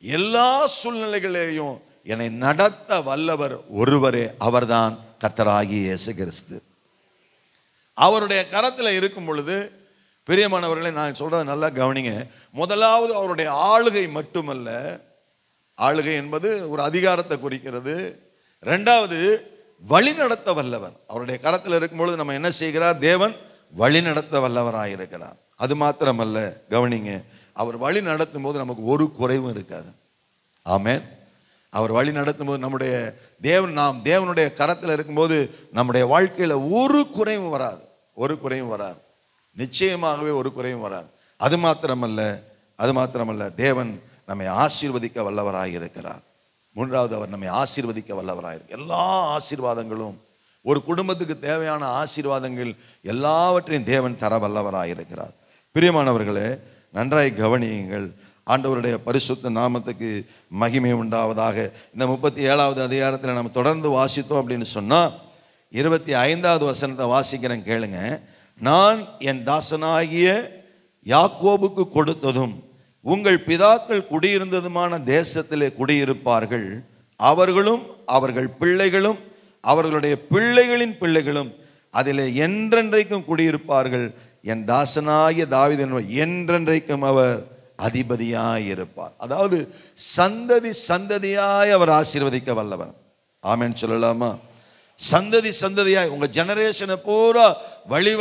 எல்லா சூழ்நிலைகளையும் என்னை நடத்த வல்லவர் ஒருவரே, அவர்தான் கர்த்தராகிய இயேசு கிறிஸ்து. அவருடைய கரத்தில் இருக்கும் பொழுது பிரியமானவர்களை, நான் சொல்றதை நல்லா கவனிங்க. முதலாவது அவருடைய ஆளுகை மட்டுமல்ல, ஆளுகை என்பது ஒரு அதிகாரத்தை குறிக்கிறது. ரெண்டாவது வழி நடத்த வல்லவர். அவருடைய கரத்தில் இருக்கும் பொழுது நம்ம என்ன செய்கிறார், தேவன் வழி நடத்த வல்லவராக இருக்கிறார். அது மாத்திரமல்ல, கவனிங்க, அவர் வழி நடத்தும் போது நமக்கு ஒரு குறைவும் இருக்காது. ஆமென். அவர் வழி நடத்தும் போது நம்முடைய நாம் தேவனுடைய கரத்தில் இருக்கும்போது நம்முடைய வாழ்க்கையில் ஒரு குறைவும் வராது, ஒரு குறைவும் வராது, நிச்சயமாகவே ஒரு குறைவும் வராது. அது மாத்திரமல்ல, தேவன் நம்மை ஆசீர்வதிக்க வல்லவராக இருக்கிறார். மூன்றாவது, அவர் நம்மை ஆசீர்வதிக்க வல்லவராக இருக்கிறார். எல்லா ஆசீர்வாதங்களும், ஒரு குடும்பத்துக்கு தேவையான ஆசீர்வாதங்கள் எல்லாவற்றையும் தேவன் தர வல்லவராக இருக்கிறார். பிரியமானவர்களே, நன்றாய் கவனியுங்கள். ஆண்டவருடைய பரிசுத்த நாமத்துக்கு மகிமை உண்டாவதாக. இந்த 37வது அதிகாரத்தில் நம்ம தொடர்ந்து வாசித்தோம் அப்படின்னு சொன்னால் 25வது வசனத்தை வாசிக்கிறேன், கேளுங்க. நான் என் தாசனாகிய யாக்கோபுக்கு கொடுத்ததும் உங்கள் பிதாக்கள் குடியிருந்ததுமான தேசத்திலே குடியிருப்பார்கள், அவர்களும் அவர்கள் பிள்ளைகளும் அவர்களுடைய பிள்ளைகளின் பிள்ளைகளும் அதிலே என்றென்றைக்கும் குடியிருப்பார்கள். என் தாசனாகிய தாவீது என்றென்றைக்கும் அவர் அதிபதியாய் இருப்பார். அதாவது சந்ததி சந்ததியாய் அவர் ஆசீர்வதிக்க வல்லவர். ஆமென் சொல்லலாமா? சந்ததி சந்ததியாய் உங்க ஜெனரேஷனை பூரா வழி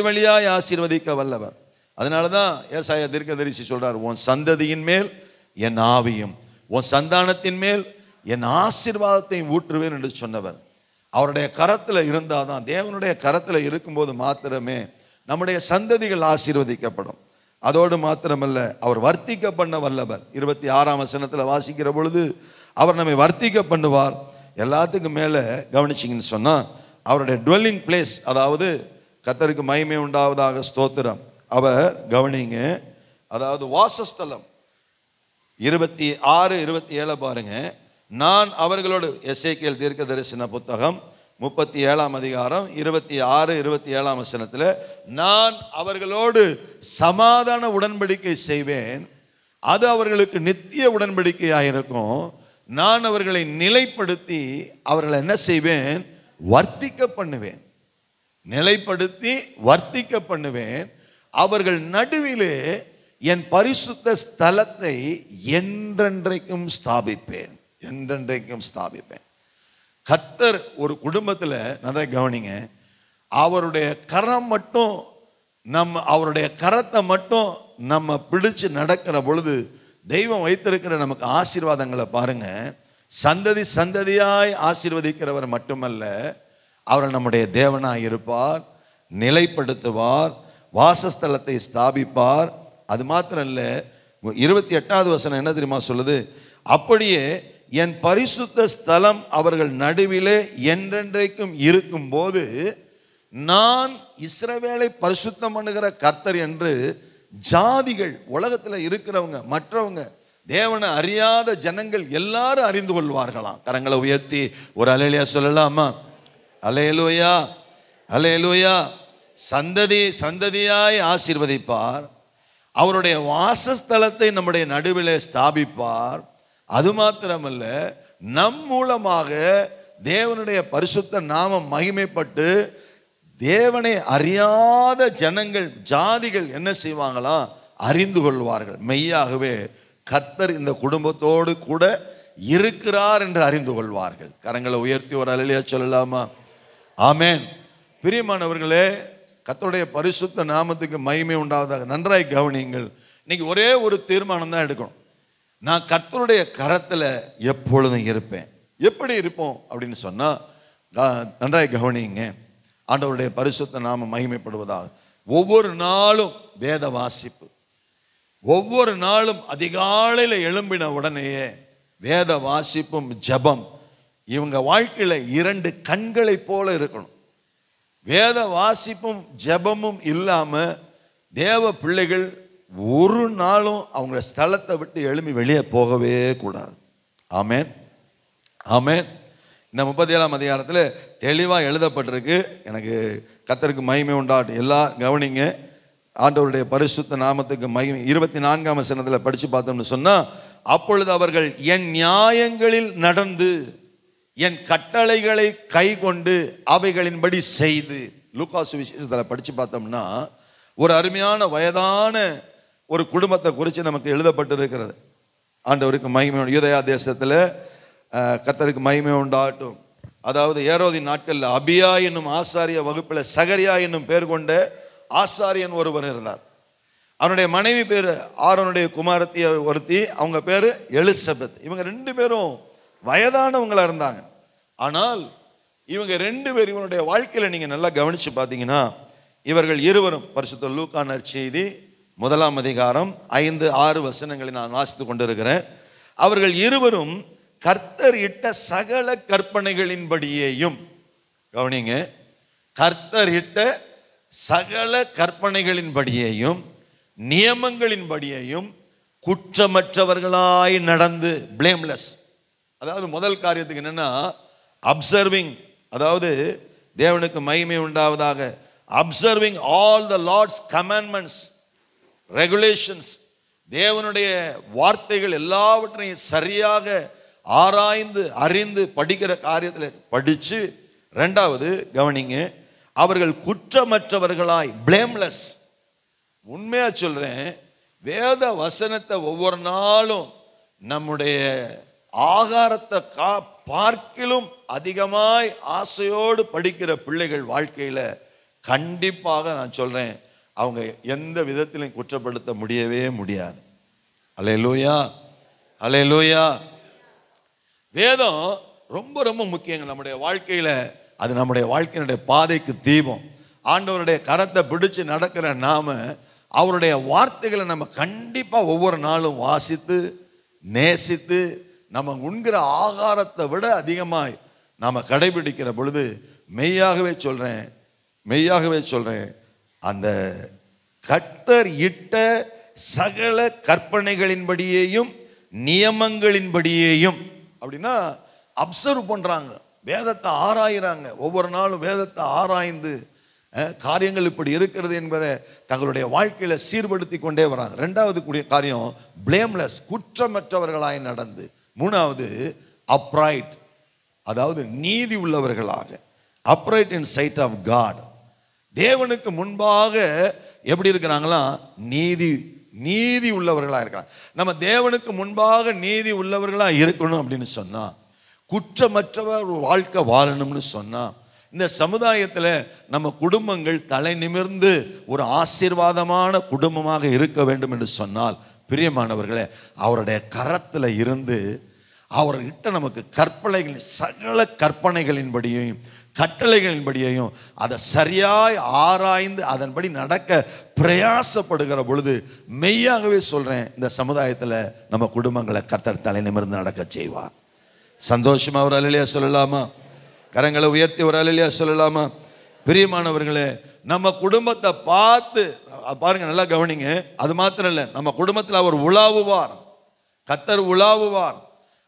வழியாய் ஆசீர்வதிக்க வல்லவர். அதனாலதான் ஏசாயா தீர்க்கதரிசி சொல்றார், உன் சந்ததியின் மேல் என் ஆவியும் உன் சந்தானத்தின் மேல் என் ஆசீர்வாதத்தை ஊற்றுவேன் என்று சொன்னவர். அவருடைய கரத்துல இருந்தாதான், தேவனுடைய கரத்துல இருக்கும்போது மாத்திரமே நம்முடைய சந்ததிகள் ஆசீர்வதிக்கப்படும். அதோடு மாத்திரமல்ல, அவர் வர்த்திக்க பண்ண வல்லவர். 26ஆம் வசனத்துல வாசிக்கிற பொழுது அவர் நம்மை வர்த்திக்க பண்ணுவார். எல்லாத்துக்கும் மேல கவனிச்சிங்கன்னு சொன்னா, அவருடைய டுவெல்லிங் பிளேஸ், அதாவது கர்த்தருக்கு மகிமை உண்டாவதாக ஸ்தோத்திரம், அவர் கவனிங்க, அதாவது வாசஸ்தலம் 26, 27 பாருங்க. நான் அவர்களோடு, எசேக்கியேல் தீர்க்க தரிசன புத்தகம் 37ஆம் அதிகாரம் 26, 27ஆம் வசனத்துல, நான் அவர்களோடு சமாதான உடன்படிக்கை செய்வேன், அது அவர்களுக்கு நித்திய உடன்படிக்கையாக இருக்கும். நான் அவர்களை நிலைப்படுத்தி அவர்களை என்ன செய்வேன்? வர்த்திக்க பண்ணுவேன். நிலைப்படுத்தி வர்த்திக்க பண்ணுவேன். அவர்கள் நடுவிலே என் பரிசுத்த ஸ்தலத்தை என்றென்றைக்கும் ஸ்தாபிப்பேன். என்றென்றைக்கும் ஸ்தாபிப்பேன். கர்த்தர் ஒரு குடும்பத்தில் நல்லா கவனிங்க, அவருடைய கரம் மட்டும் அவருடைய கரத்தை மட்டும் நம்ம பிடிச்சு நடக்கிற பொழுது தெய்வம் வைத்திருக்கிற நமக்கு ஆசீர்வாதங்களை பாருங்க. சந்ததி சந்ததியாய் ஆசீர்வதிக்கிறவர் மட்டுமல்ல, அவர் நம்முடைய தேவனாய் இருப்பார், நிலைப்படுத்துவார், வாசஸ்தலத்தை ஸ்தாபிப்பார். அது மாத்திரம் இல்லை, 28வது வசனம் என்ன தெரியுமா சொல்லுது? அப்படியே என் பரிசுத்த ஸ்தலம் அவர்கள் நடுவிலே என்றென்றைக்கும் இருக்கும் போது நான் இஸ்ரவேலை பரிசுத்தம் பண்ணுகிற கர்த்தர் என்று ஜாதிகள், உலகத்தில் இருக்கிறவங்க, மற்றவங்க, தேவனை அறியாத ஜனங்கள் எல்லாரும் அறிந்து கொள்வார்களாம். கரங்களை உயர்த்தி ஒரு அல்லேலூயா சொல்லலாமா? அல்லேலூயா, அல்லேலூயா. சந்ததி சந்ததியாய் ஆசீர்வதிப்பார். அவருடைய வாசஸ்தலத்தை நம்முடைய நடுவிலே ஸ்தாபிப்பார். அது மாத்திரமல்ல, நம் மூலமாக தேவனுடைய பரிசுத்த நாமம் மகிமைப்பட்டு தேவனை அறியாத ஜனங்கள், ஜாதிகள் என்ன செய்வாங்களாம்? அறிந்து கொள்வார்கள். மெய்யாகவே கர்த்தர் இந்த குடும்பத்தோடு கூட இருக்கிறார் என்று அறிந்து கொள்வார்கள். கரங்களை உயர்த்தி ஒரு அல்லேலூயா சொல்லலாமா? ஆமென். பிரியமானவர்களே, கர்த்தருடைய பரிசுத்த நாமத்துக்கு மகிமை உண்டாவதாக. நன்றாய் கவனியுங்கள். இன்னைக்கு ஒரே ஒரு தீர்மானம் தான் எடுக்கணும். நான் கர்த்தருடைய கரத்தில் எப்பொழுதும் இருப்பேன். எப்படி இருப்போம் அப்படின்னு சொன்னா, நன்றாய் கவனியுங்க. ஆண்டவருடைய பரிசுத்த நாமம் மகிமைப்படுவதாக. ஒவ்வொரு நாளும் வேத வாசிப்பு, ஒவ்வொரு நாளும் அதிகாலையில் எழும்பின உடனேயே வேத வாசிப்பும் ஜெபம் இவங்க வாழ்க்கையில 2 கண்களை போல இருக்கணும். வேத வாசிப்பும் ஜெபமும் இல்லாம தேவ பிள்ளைகள் ஒரு நாளும் அவங்க ஸ்தலத்தை விட்டு எழும்பி வெளியே போகவே கூடாது. ஆமென், ஆமென். இந்த 37ஆம் அதிகாரத்தில் தெளிவாக எழுதப்பட்டிருக்கு. எனக்கு கர்த்தருக்கு மகிமை உண்டாட்டும். எல்லாம் கவனிங்க. ஆண்டவருடைய பரிசுத்த நாமத்துக்கு மகிமை. 24ஆம் வசனத்தில் படித்து பார்த்தோம்னு சொன்னால், அப்பொழுது அவர்கள் என் நியாயங்களில் நடந்து என் கட்டளைகளை கை கொண்டு அவைகளின்படி செய்து. லூக்கா சுவிசேஷத்தில் படித்து பார்த்தோம்னா ஒரு அருமையான வயதான ஒரு குடும்பத்தை குறித்து நமக்கு எழுதப்பட்டிருக்கிறது. ஆண்டவருக்கு மகிமை. யூதேயா தேசத்தில் கர்த்தருக்கு மகிமை உண்டாகட்டும். அதாவது ஏரோதின் நாட்களில் அபியா என்னும் ஆசாரிய வகுப்பில் சகரியா என்னும் பேர் கொண்ட ஆசாரியன் ஒருவர் இருந்தார். அவனுடைய மனைவி பேர் ஆரோனுடைய குமாரத்திய ஒருத்தி, அவங்க பேர் எலிசபெத். இவங்க 2 பேரும் வயதானவங்களா இருந்தாங்க. ஆனால் இவங்க 2 பேர் இவனுடைய வாழ்க்கையில நீங்க நல்லா கவனிச்சு பார்த்தீங்கன்னா, இவர்கள் இருவரும் பரிசுத்த லூக்கா நற்செய்தி 1ஆம் அதிகாரம் 5, 6 வசனங்களை நான் வாசித்து கொண்டிருக்கிறேன். அவர்கள் இருவரும் கர்த்தர் இட்ட சகல கற்பனைகளின்படியேயும், கவனிங்க, கர்த்தர் இட்ட சகல கற்பனைகளின்படியேயும் நியமங்களின்படியேயும் குற்றமற்றவர்களாய் நடந்து, பிளேம்லெஸ். அதாவது முதல் காரியத்துக்கு என்னன்னா அப்சர்விங், அதாவது தேவனுக்கு மகிமை உண்டாவதாக, observing all the Lord's commandments, regulations, தேவனுடைய வார்த்தைகள் எல்லாவற்றையும் சரியாக ஆராய்ந்து அறிந்து படிக்கிற காரியத்தில் படித்து. 2வது கவனிங்க, அவர்கள் குற்றமற்றவர்களாய், பிளேம்லெஸ். உண்மையா சொல்றேன், வேத வசனத்தை ஒவ்வொரு நாளும் நம்முடைய ஆகாரத்தை பார்க்கிலும் அதிகமாய் ஆசையோடு படிக்கிற பிள்ளைகள் வாழ்க்கையில கண்டிப்பாக நான் சொல்றேன், அவங்க எந்த விதத்திலும் குற்றப்படுத்த முடியவே முடியாது. அல்லேலூயா, அல்லேலூயா. வேதம் ரொம்ப ரொம்ப முக்கியங்க நம்முடைய வாழ்க்கையில. அது நம்முடைய வாழ்க்கையினுடைய பாதைக்கு தீபம். ஆண்டவருடைய கரத்தை பிடிச்சு நடக்கிற நாம அவருடைய வார்த்தைகளை நம்ம கண்டிப்பா ஒவ்வொரு நாளும் வாசித்து நேசித்து நம்ம உண்கிற ஆகாரத்தை விட அதிகமாய் நாம கடைபிடிக்கிற பொழுது மெய்யாகவே சொல்றேன், அந்த கர்த்தர் இட்ட சகல கற்பனைகளின்படியேயும் நியமங்களின்படியேயும், அப்படின்னா அப்சர்வ் பண்றாங்க, வேதத்தை ஆராயிறாங்க, ஒவ்வொரு நாளும் வேதத்தை ஆராய்ந்து காரியங்கள் இப்படி இருக்கிறது என்பதை தங்களுடைய வாழ்க்கையில சீர்படுத்தி கொண்டே வராங்க. ரெண்டாவது கூடிய காரியம் பிளேம்லெஸ், குற்றமற்றவர்களாய் நடந்து. மூணாவது அப்ரைட், அதாவது நீதி உள்ளவர்களாக. Upright in sight of God, தேவனுக்கு முன்பாக எப்படி இருக்கிறாங்களா? நீதி உள்ளவர்களாக இருக்கிறாங்க. நம்ம தேவனுக்கு முன்பாக நீதி உள்ளவர்களா இருக்கணும் அப்படின்னு சொன்னா, குற்றமற்றவர் வாழ்க்கை வாழணும்னு சொன்னா, இந்த சமுதாயத்தில் நம்ம குடும்பங்கள் தலை நிமிர்ந்து ஒரு ஆசீர்வாதமான குடும்பமாக இருக்க வேண்டும் என்று சொன்னால், பிரியமானவர்களே, அவருடைய கரத்தில் இருந்து அவர்கிட்ட நமக்கு கற்பனைகள், சகல கற்பனைகளின்படியும் கட்டளைகளின்படியையும் அதை சரியாய் ஆராய்ந்து அதன்படி நடக்க பிரயாசப்படுகிற பொழுது மெய்யாகவே சொல்றேன், இந்த சமுதாயத்தில் நம்ம குடும்பங்களை கர்த்தர் தலை நிமிர்ந்து நடக்க செய்வார். சந்தோஷமா ஒரு அல்லேலூயா சொல்லலாமா? கரங்களை உயர்த்தி ஒரு அல்லேலூயா சொல்லலாமா? பிரியமானவர்களே, நம்ம குடும்பத்தை பார்த்து பாருங்க, நல்லா கவனிங்க. அது மாத்திரம் இல்லை, நம்ம குடும்பத்தில் அவர் உலாவுவார், கர்த்தர் உலாவுவார்.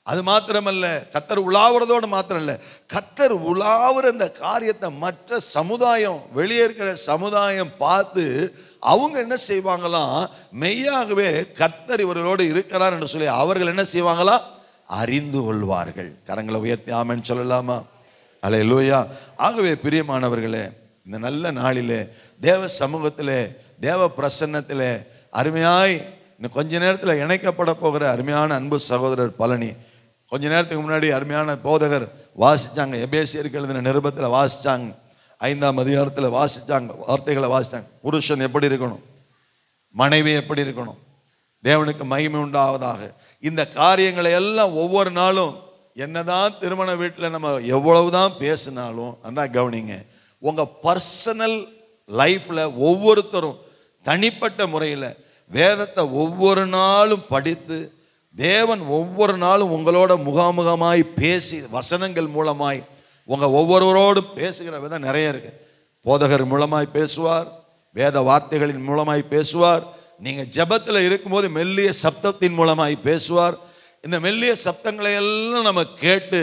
அது மாத்திரமல்ல, கர்த்தர் உலாவுறதோடு மாத்திரம் இல்லை, கர்த்தர் உலாவுற இந்த காரியத்தை மற்ற சமுதாயம், வெளியே இருக்கிற சமுதாயம் பார்த்து அவங்க என்ன செய்வாங்களாம்? மெய்யாகவே கர்த்தர் இவர்களோடு இருக்கிறார் என்று சொல்லி அவர்கள் என்ன செய்வாங்களா? அறிந்து கொள்வார்கள். கரங்களை உயர்த்தி ஆமென் சொல்லலாமா? அல்லேலூயா. ஆகவே பிரியமானவர்களே, இந்த நல்ல நாளிலே தேவ சமூகத்திலே தேவ பிரசன்னத்திலே அருமையாய் இன்னும் கொஞ்ச நேரத்தில் இணைக்கப்பட போகிற அருமையான அன்பு சகோதரர் பழனி, கொஞ்ச நேரத்துக்கு முன்னாடி அருமையான போதகர் வாசிச்சாங்க, எபேசியருக்கு எழுதின நிருபத்தில் வாசிச்சாங்க, 5ஆம் அதிகாரத்தில் வாசிச்சாங்க, வார்த்தைகளை வாசிச்சாங்க. புருஷன் எப்படி இருக்கணும், மனைவி எப்படி இருக்கணும், தேவனுக்கு மகிமை உண்டாவதாக. இந்த காரியங்களை எல்லாம் ஒவ்வொரு நாளும் என்னதான் திருமண வீட்டில் நம்ம எவ்வளவுதான் பேசினாலும், நல்லா கவனிங்க, உங்க பர்சனல் லைஃப்ல ஒவ்வொருத்தரும் தனிப்பட்ட முறையில் வேதத்தை ஒவ்வொரு நாளும் படித்து, தேவன் ஒவ்வொரு நாளும் உங்களோட முகாமுகமாய் பேசி வசனங்கள் மூலமாய் உங்க ஒவ்வொருவரோடும் பேசுகிற விதம் நிறைய இருக்கு. போதகர் மூலமாய் பேசுவார், வேத வார்த்தைகளின் மூலமாய் பேசுவார், நீங்க ஜெபத்தில் இருக்கும்போது மெல்லிய சப்தத்தின் மூலமாய் பேசுவார். இந்த மெல்லிய சப்தங்களை எல்லாம் நம்ம கேட்டு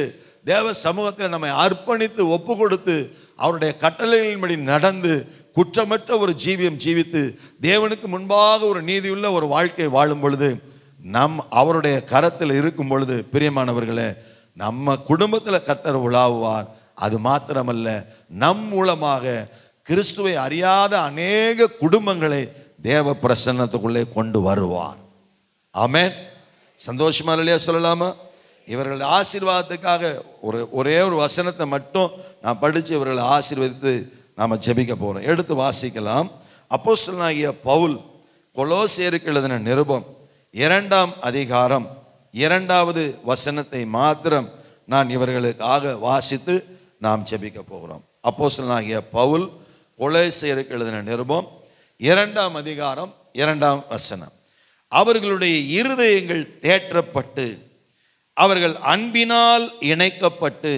தேவ சமூகத்தில் நம்மை அர்ப்பணித்து ஒப்பு கொடுத்து அவருடைய கட்டளைகளின்படி நடந்து குற்றமற்ற ஒரு ஜீவியம் ஜீவித்து தேவனுக்கு முன்பாக ஒரு நீதியுள்ள ஒரு வாழ்க்கை வாழும் பொழுது, அவருடைய கரத்தில் இருக்கும் பொழுது, பிரியமானவர்களே, நம்ம குடும்பத்தில் கர்த்தர் உலாவுவார். அது மாத்திரமல்ல, நம் மூலமாக கிறிஸ்துவை அறியாத அநேக குடும்பங்களை தேவ பிரசன்னத்துக்குள்ளே கொண்டு வருவார். ஆமென். சந்தோஷமா இல்லையா சொல்லலாமா? இவர்கள் ஆசீர்வாதத்துக்காக ஒரே ஒரு வசனத்தை மட்டும் நான் படித்து இவர்களை ஆசீர்வதித்து நாம ஜெபிக்க போறோம். எடுத்து வாசிக்கலாம். அப்போஸ்தலனாகிய பவுல் கொலோசியருக்கு எழுதின நிருபம் 2ஆம் அதிகாரம் 2வது வசனத்தை மாத்திரம் நான் இவர்களுக்காக வாசித்து நாம் ஜெபிக்க போகிறோம். அப்போஸ்தலனாகிய பவுல் கொலோசியருக்கு எழுதின நிருபம் 2ஆம் அதிகாரம் 2ஆம் வசனம். அவர்களுடைய இருதயங்கள் தேற்றப்பட்டு அவர்கள் அன்பினால் இணைக்கப்பட்டு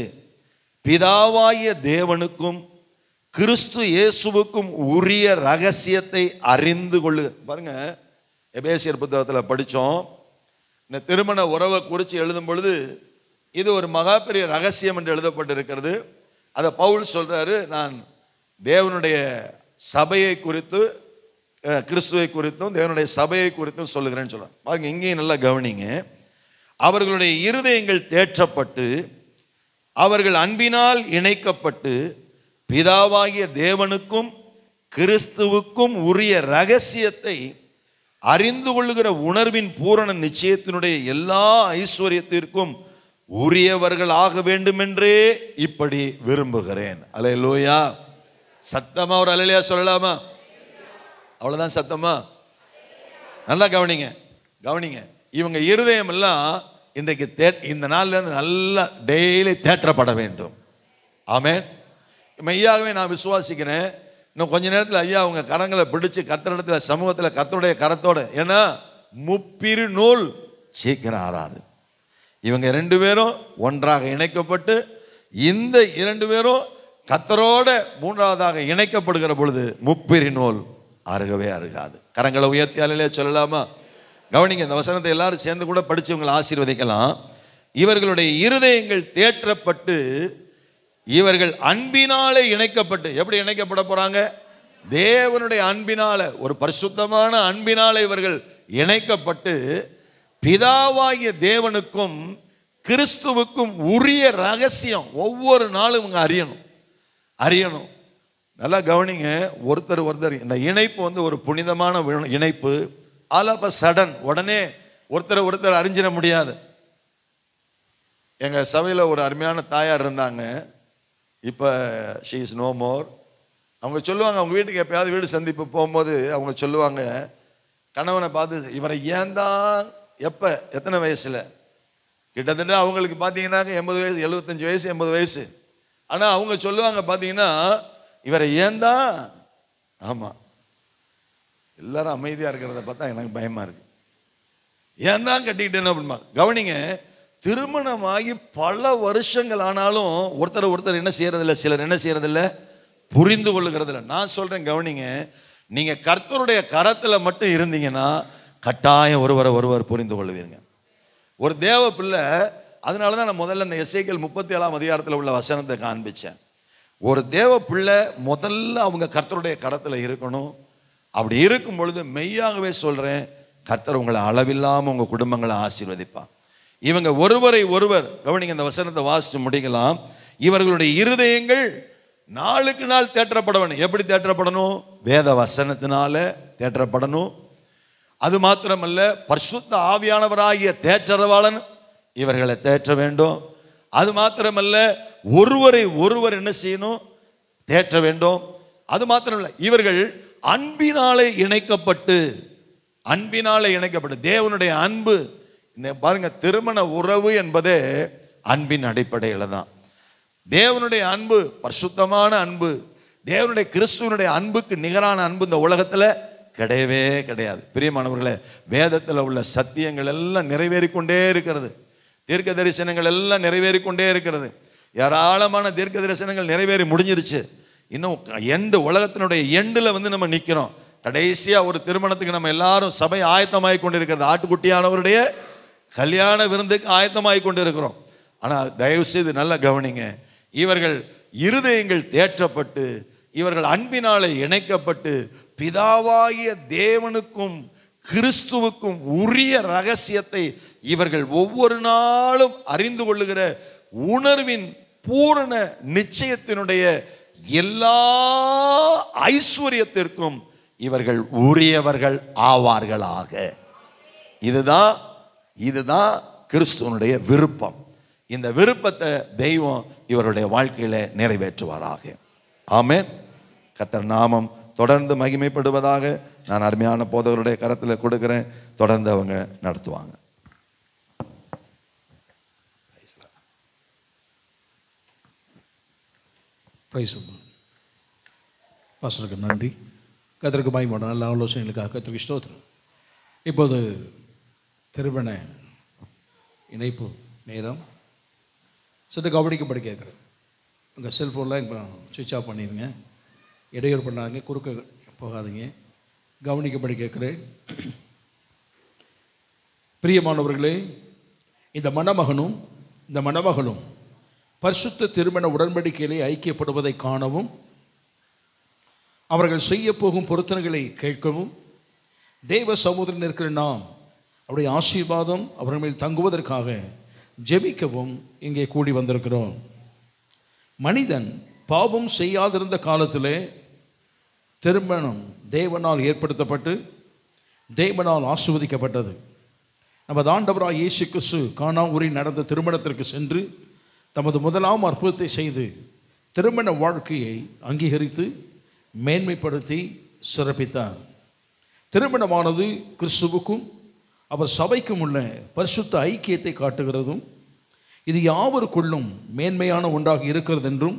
பிதாவாகிய தேவனுக்கும் கிறிஸ்து இயேசுவுக்கும் உரிய ரகசியத்தை அறிந்து கொள்ளு. பாருங்க, எபேசியர் புத்தகத்தில் படித்தோம், இந்த திருமண உறவை குறித்து எழுதும் பொழுது இது ஒரு மகா பெரிய ரகசியம் என்று எழுதப்பட்டிருக்கிறது. அதை பவுல் சொல்றாரு, நான் தேவனுடைய சபையை குறித்து கிறிஸ்துவை குறித்தும் தேவனுடைய சபையை குறித்தும் சொல்லுகிறேன்னு சொல்றாங்க. பாருங்க, இங்கேயும் நல்லா கவனிங்க. அவர்களுடைய இருதயங்கள் தேற்றப்பட்டு அவர்கள் அன்பினால் இணைக்கப்பட்டு பிதாவாகிய தேவனுக்கும் கிறிஸ்துவுக்கும் உரிய ரகசியத்தை அறிந்து கொள்ளுகிற உணர்வின் பூரண நிச்சயத்தினுடைய எல்லா ஐஸ்வர்யத்திற்கும் உரியவர்கள் ஆக வேண்டுமென்றே இப்படி விரும்புகிறேன். அல்லேலூயா. சத்தமா ஒரு அல்லேலூயா சொல்லலாமா? அவ்வளவுதான் சத்தமா? நல்லா கவனிங்க, கவனிங்க. இவங்க இருதயம் எல்லாம் இன்றைக்கு இந்த நாள்ல இருந்து நல்லா டெய்லி தேற்றப்பட வேண்டும். ஆமென். மெய்யாகவே நான் விசுவாசிக்கிறேன், இன்னும் கொஞ்ச நேரத்தில் ஐயா அவங்க கரங்களை பிடிச்சு கர்த்தரிடத்தில் சமூகத்தில் கர்த்தருடைய கரத்தோட, ஏன்னா முப்பிரு நூல் சீக்கிரம் ஆறாது. இவங்க 2 பேரும் ஒன்றாக இணைக்கப்பட்டு இந்த 2 பேரும் கர்த்தரோட மூன்றாவதாக இணைக்கப்படுகிற பொழுது முப்பிரி நூல் அருகவே அருகாது. கரங்களை உயர்த்தி அல்லேலூயா சொல்லலாமா? கவனிங்க, இந்த வசனத்தை எல்லாரும் சேர்ந்து கூட படிச்சு உங்களை ஆசீர்வதிக்கலாம். இவர்களுடைய இருதயங்கள் தேற்றப்பட்டு இவர்கள் அன்பினாலே இணைக்கப்பட்டு, எப்படி இணைக்கப்பட போறாங்க? தேவனுடைய அன்பினால, ஒரு பரிசுத்தமான அன்பினாலே இவர்கள் இணைக்கப்பட்டு பிதாவாகிய தேவனுக்கும் கிறிஸ்துவுக்கும் உரிய ரகசியம் ஒவ்வொரு நாளும் இவங்க அறியணும். நல்லா கவனிங்க, ஒருத்தர் இந்த இணைப்பு ஒரு புனிதமான இணைப்பு. ஆல் ஆஃப் அ சடன் உடனே ஒருத்தர் அறிஞ்சிட முடியாது. எங்க சபையில் ஒரு அருமையான தாயார் இருந்தாங்க, இப்போ ஷீ இஸ் நோ மோர். அவங்க சொல்லுவாங்க, அவங்க வீட்டுக்கு எப்பயாவது வீடு சந்திப்பு போகும்போது அவங்க சொல்லுவாங்க, கணவனை பார்த்து, இவரை ஏன் தான் எப்போ எத்தனை வயசுல, கிட்டத்தட்ட அவங்களுக்கு பார்த்தீங்கன்னா 80 வயசு 75 வயசு 80 வயசு. ஆனால் அவங்க சொல்லுவாங்க பார்த்தீங்கன்னா, இவரை ஏன் தான், ஆமாம் எல்லாரும் அமைதியாக இருக்கிறத பார்த்தா எனக்கு பயமாக இருக்கு, ஏன் தான் கட்டிக்கிட்டேன்னு அப்படிமா. கவனிங்க, திருமணமாகி பல வருஷங்கள் ஆனாலும் ஒருத்தர் என்ன செய்யறதில்லை, சிலர் என்ன செய்யறதில்ல, புரிந்து கொள்ளுகிறதில்ல. நான் சொல்றேன், கவனிங்க, நீங்க கர்த்தருடைய கரத்துல மட்டும் இருந்தீங்கன்னா கட்டாயம் ஒருவர் புரிந்து கொள்வீங்க. ஒரு தேவ பிள்ளை, அதனாலதான் நான் முதல்ல இந்த எசேக்கியேல் 37ஆம் அதிகாரத்தில் உள்ள வசனத்தை காண்பிச்சேன். ஒரு தேவ பிள்ளை முதல்ல அவங்க கர்த்தருடைய கரத்துல இருக்கணும். அப்படி இருக்கும் பொழுது மெய்யாகவே சொல்றேன், கர்த்தர் உங்களை அளவில்லாம உங்க குடும்பங்களை ஆசீர்வதிப்பார். இவங்க ஒருவரை ஒருவர், கவனிங்க, இந்த வசனத்தை வாசிச்சு முடிக்கலாம். இவர்களுடைய இருதயங்கள் நாளுக்கு நாள் தேற்றப்பட வேண்டும். எப்படி தேற்றப்படணும்? வேத வசனத்தினால தேற்றப்படணும். அது மாத்திரமல்ல, பரிசுத்த ஆவியானவராகிய தேற்றரவாளன் இவர்களை தேற்ற வேண்டும். அது மாத்திரமல்ல, ஒருவரை ஒருவர் என்ன செய்யணும்? தேற்ற வேண்டும். அது மாத்திரமல்ல, இவர்கள் அன்பினாலே இணைக்கப்பட்டு தேவனுடைய அன்பு. இந்த பாருங்க, திருமண உறவு என்பதே அன்பின் அடிப்படையில் தான். தேவனுடைய அன்பு பரிசுத்தமான அன்பு, தேவனுடைய கிறிஸ்துவனுடைய அன்புக்கு நிகரான அன்பு இந்த உலகத்தில் கிடையவே கிடையாது. பிரியமானவர்களே, வேதத்தில் உள்ள சத்தியங்கள் எல்லாம் நிறைவேறிக்கொண்டே இருக்கிறது. தீர்க்க தரிசனங்கள் எல்லாம் நிறைவேறிக்கொண்டே இருக்கிறது. ஏராளமான தீர்க்க தரிசனங்கள் நிறைவேறி முடிஞ்சிருச்சு. இன்னும் உலகத்தினுடைய எண்டில் நம்ம நிற்கிறோம். கடைசியா ஒரு திருமணத்துக்கு நம்ம எல்லாரும் சபை ஆயத்தமாகி கொண்டிருக்கிறது. ஆட்டுக்குட்டியானவருடைய கல்யாண விருந்துக்கு ஆயத்தமாகி கொண்டிருக்கிறோம். ஆனால் தயவு செய்து நல்லா கவனிங்க, இவர்கள் இருதயங்கள் தேற்றப்பட்டு இவர்கள் அன்பினாலே இணைக்கப்பட்டு பிதாவாகிய தேவனுக்கும் கிறிஸ்துவுக்கும் உரிய ரகசியத்தை இவர்கள் ஒவ்வொரு நாளும் அறிந்து கொள்ளுகிற உணர்வின் பூரண நிச்சயத்தினுடைய எல்லா ஐஸ்வர்யத்திற்கும் இவர்கள் உரியவர்கள் ஆவார்களாக. இதுதான் கிறிஸ்துவனுடைய விருப்பம். இந்த விருப்பத்தை தெய்வம் இவருடைய வாழ்க்கையில நிறைவேற்றுவாராக. ஆமென். கர்த்தர் நாமம் தொடர்ந்து மகிமைப்படுவதாக. நான் அருமையான போதகருடைய கரத்தில் கொடுக்கிறேன், தொடர்ந்து அவங்க நடத்துவாங்க. பாஸ்டருக்கு நன்றி. கர்த்தருக்கு மகிமை. நல்ல ஆலோசனைகளுக்காக கர்த்தருக்கு ஸ்தோத்திரம். இப்போது திருமண இணைப்பு நேரம். சற்று கவனிக்கும்படி கேட்குறேன். உங்கள் செல்ஃபோனில் இப்போ சுவிட்ச் ஆஃப் பண்ணிடுங்க, இடையூறு பண்ணாதீங்க, குறுக்க போகாதீங்க. கவனிக்கும்படி கேட்குறேன். பிரியமானவர்களே, இந்த மணமகளும் பரிசுத்த திருமண உடன்படிக்கையிலே ஐக்கியப்படுவதை காணவும், அவர்கள் செய்ய போகும் பொருத்தனைகளை கேட்கவும், தேவ சமூகத்தில் இருக்கிற நாம் அவருடைய ஆசீர்வாதம் அவர்கள் மேல் தங்குவதற்காக ஜெபிக்கவும் இங்கே கூடி வந்திருக்கிறோம். மனிதன் பாவம் செய்யாதிருந்த காலத்திலே திருமணம் தேவனால் ஏற்படுத்தப்பட்டு தேவனால் ஆசீர்வதிக்கப்பட்டது. நமது ஆண்டவராய் இயேசு கிறிஸ்து கானா ஊரில் நடந்த திருமணத்திற்கு சென்று தமது முதலாம் அற்புதத்தை செய்து திருமண வாழ்க்கையை அங்கீகரித்து மேன்மைப்படுத்தி சிறப்பித்தார். திருமணமானது கிறிஸ்துவுக்கும் அவர் சபைக்கும் உள்ள பரிசுத்த ஐக்கியத்தை காட்டுகிறதும் இது யாவருக்குள்ளும் மேன்மையான ஒன்றாக இருக்கிறது என்றும்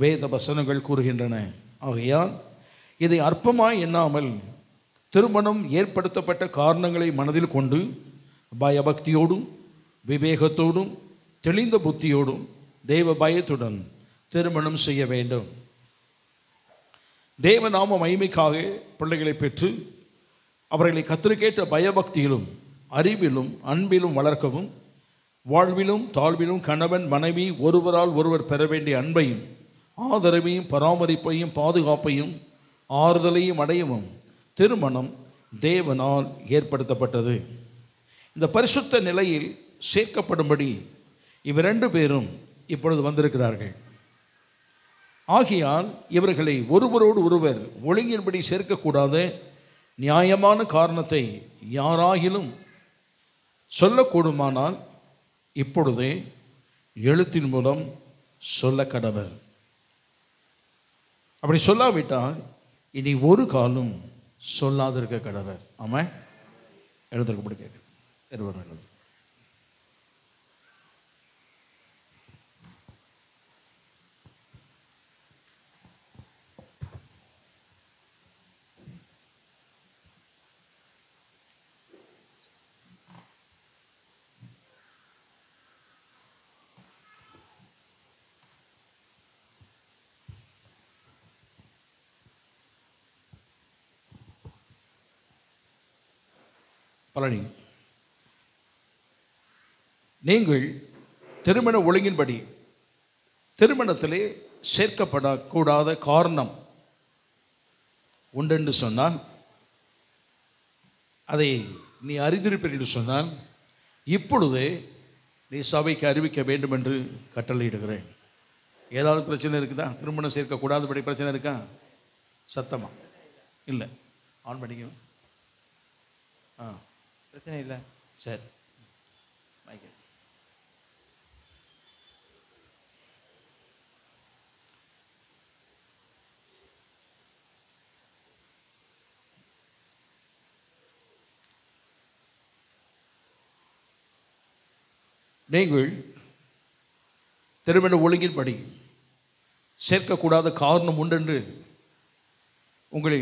வேத வசனங்கள் கூறுகின்றன. ஆகையால் இதை அற்பமாய் எண்ணாமல் திருமணம் ஏற்படுத்தப்பட்ட காரணங்களை மனதில் கொண்டு பயபக்தியோடும் விவேகத்தோடும் தெளிந்த புத்தியோடும் தேவ பயத்துடன் திருமணம் செய்ய வேண்டும். தேவநாம மகிமைக்காக பிள்ளைகளை பெற்று அவர்களை கர்த்தருக்கேற்ற பயபக்தியிலும் அறிவிலும் அன்பிலும் வளர்க்கவும் வாழ்விலும் தாழ்விலும் கணவன் மனைவி ஒருவரால் ஒருவர் பெற வேண்டிய அன்பையும் ஆதரவையும் பராமரிப்பையும் பாதுகாப்பையும் ஆறுதலையும் அடையவும் திருமணம் தேவனால் ஏற்படுத்தப்பட்டது. இந்த பரிசுத்த நிலையில் சேர்க்கப்படும்படி இவரெண்டு பேரும் இப்பொழுது வந்திருக்கிறார்கள். ஆகையால் இவர்களை ஒருவரோடு ஒருவர் ஒழுங்கின்படி சேர்க்கக்கூடாத நியாயமான காரணத்தை யாராகிலும் சொல்லக்கூடுமானால் இப்பொழுதே எழுத்தின் மூலம் சொல்ல கடவர். அப்படி சொல்லாவிட்டால் இனி ஒரு காலம் சொல்லாதிருக்க கடவர். ஆமாம், எழுந்திருக்கப்படி கேட்க பழனி. நீங்கள் திருமண ஒழுங்கின்படி திருமணத்திலே சேர்க்கப்படக்கூடாத காரணம் உண்டென்று சொன்னால் அதை நீ அறிந்திருப்பீர் என்று சொன்னால் இப்பொழுதே நீ சபைக்கு அறிவிக்க வேண்டும் என்று கட்டளையிடுகிறேன். ஏதாவது பிரச்சனை இருக்குதா? திருமணம் சேர்க்கக்கூடாதபடி பிரச்சனை இருக்கா? சத்தமா இல்லை, ஆன் பண்ணிக்க. பிரச்சனை இல்லை. சரி, நீங்கள் திருமண ஒழுங்கின்படி சேர்க்கக்கூடாத காரணம் உண்டென்று உங்களை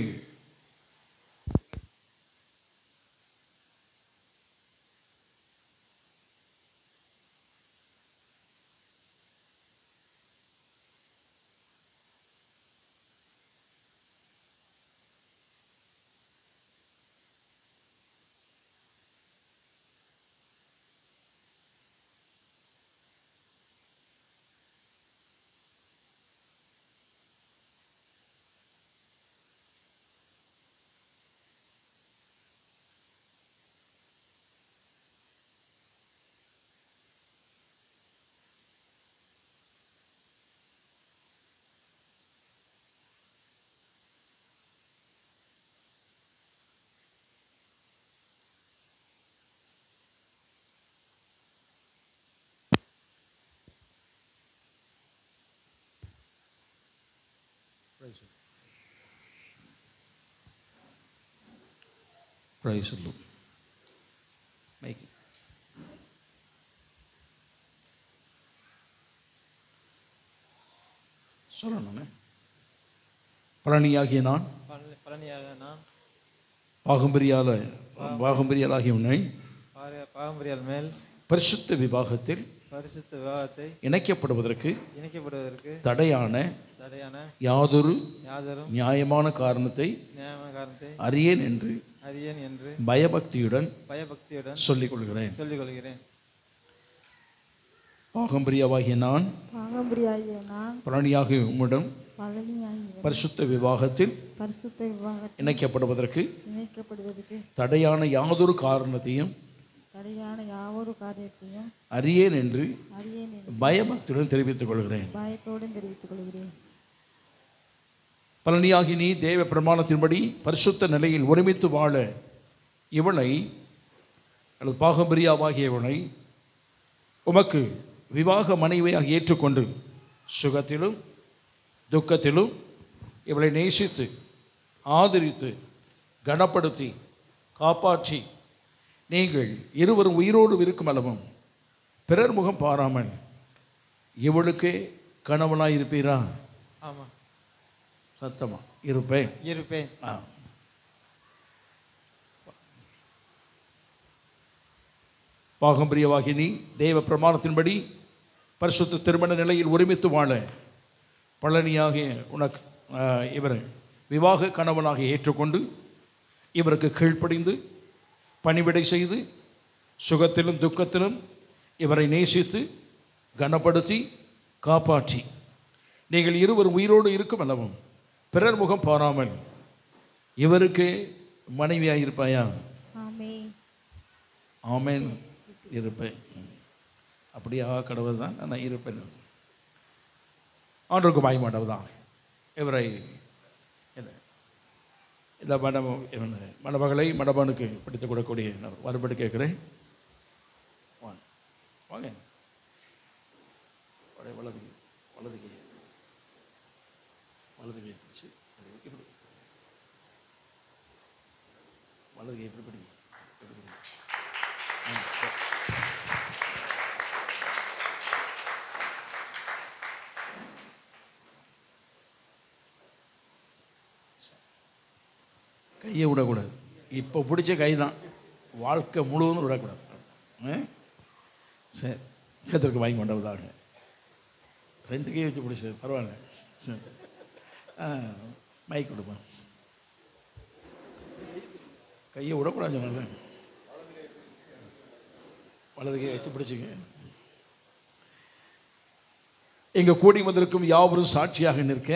Praise the Lord. Make it. சொல்லணும். பழனியாகிய நான் பாகம்பிரியாலாகிய உன்னை பாகம்பிரியால் மேல் பரிசுத்த விவாகத்தில் இணைக்கப்படுவதற்கு தடையான யாதொரு நியாயமான காரணத்தை அறியேன் என்று பயபக்தியுடன் சொல்லிக் கொள்கிறேன். பாகம்பிரியாவாகிய நான் பழனியாகிய உம்மிடம் பரிசுத்த விவாகத்தில் இணைக்கப்படுவதற்கு தடையான யாதொரு காரணத்தையும் அறியேன் என்று பயபக்தியுடன் தெரிவித்துக் கொள்கிறேன். பழனியாகி நீ தேவ பிரமாணத்தின்படி பரிசுத்த நிலையில் ஒருமித்து வாழ இவளை அல்லது பாகம்பிரியாவாகிய இவளை உமக்கு விவாக மனைவியாக ஏற்றுக்கொண்டு சுகத்திலும் துக்கத்திலும் இவளை நேசித்து ஆதரித்து கனப்படுத்தி காப்பாற்றி நீங்கள் இருவரும் உயிரோடு இருக்கும் அளவும் பிறர் முகம் பாராமல் இவளுக்கே கணவனாக இருப்பீரா? ஆமாம். சத்தமா இருப்பேன். இருப்பேன். பாகம்பிரியவாகி நீ தேவ பிரமாணத்தின்படி பரிசுத்த திருமண நிலையில் ஒருமித்து வாழ பழனியாகிய உனக்கு இவரை விவாக கணவனாக ஏற்றுக்கொண்டு இவருக்கு கீழ்ப்படிந்து பணிவிடை செய்து சுகத்திலும் துக்கத்திலும் இவரை நேசித்து கனப்படுத்தி காப்பாற்றி நீங்கள் இருவரும் உயிரோடு இருக்கும் அளவும் பிறர் முகம் பாராமல் இவருக்கு மனைவியாக இருப்பாயா? ஆமென். இருப்பேன். அப்படியா கடவுள் தான் நான் இருப்பேன். ஆண்டவருக்கு பயமாட்டவுதான் இவரை இந்த மணமகளை மணமகனுக்கு பிடித்து கொடுக்கக்கூடிய வரும்படி கேட்குறேன். வாங்க வலது வலது கை வலது கை பிடிச்சி இப்படி வலது கை எப்படி பிடிக்கும்? கையை விடக்கூடாது. இப்போ பிடிச்ச கை தான் வாழ்க்கை முழுவதும் விடக்கூடாது. சரி, கத்திற்கு வாங்கி கொண்டவதாக 2 கை வச்சு பிடிச்சது பரவாயில்ல. மைக் கொடுப்பேன். கையை விடக்கூடாது சொன்னால வலது கை வச்சு பிடிச்சிங்க. எங்கள் கூடி வந்திருக்கும் யாவரும் சாட்சியாக நிற்க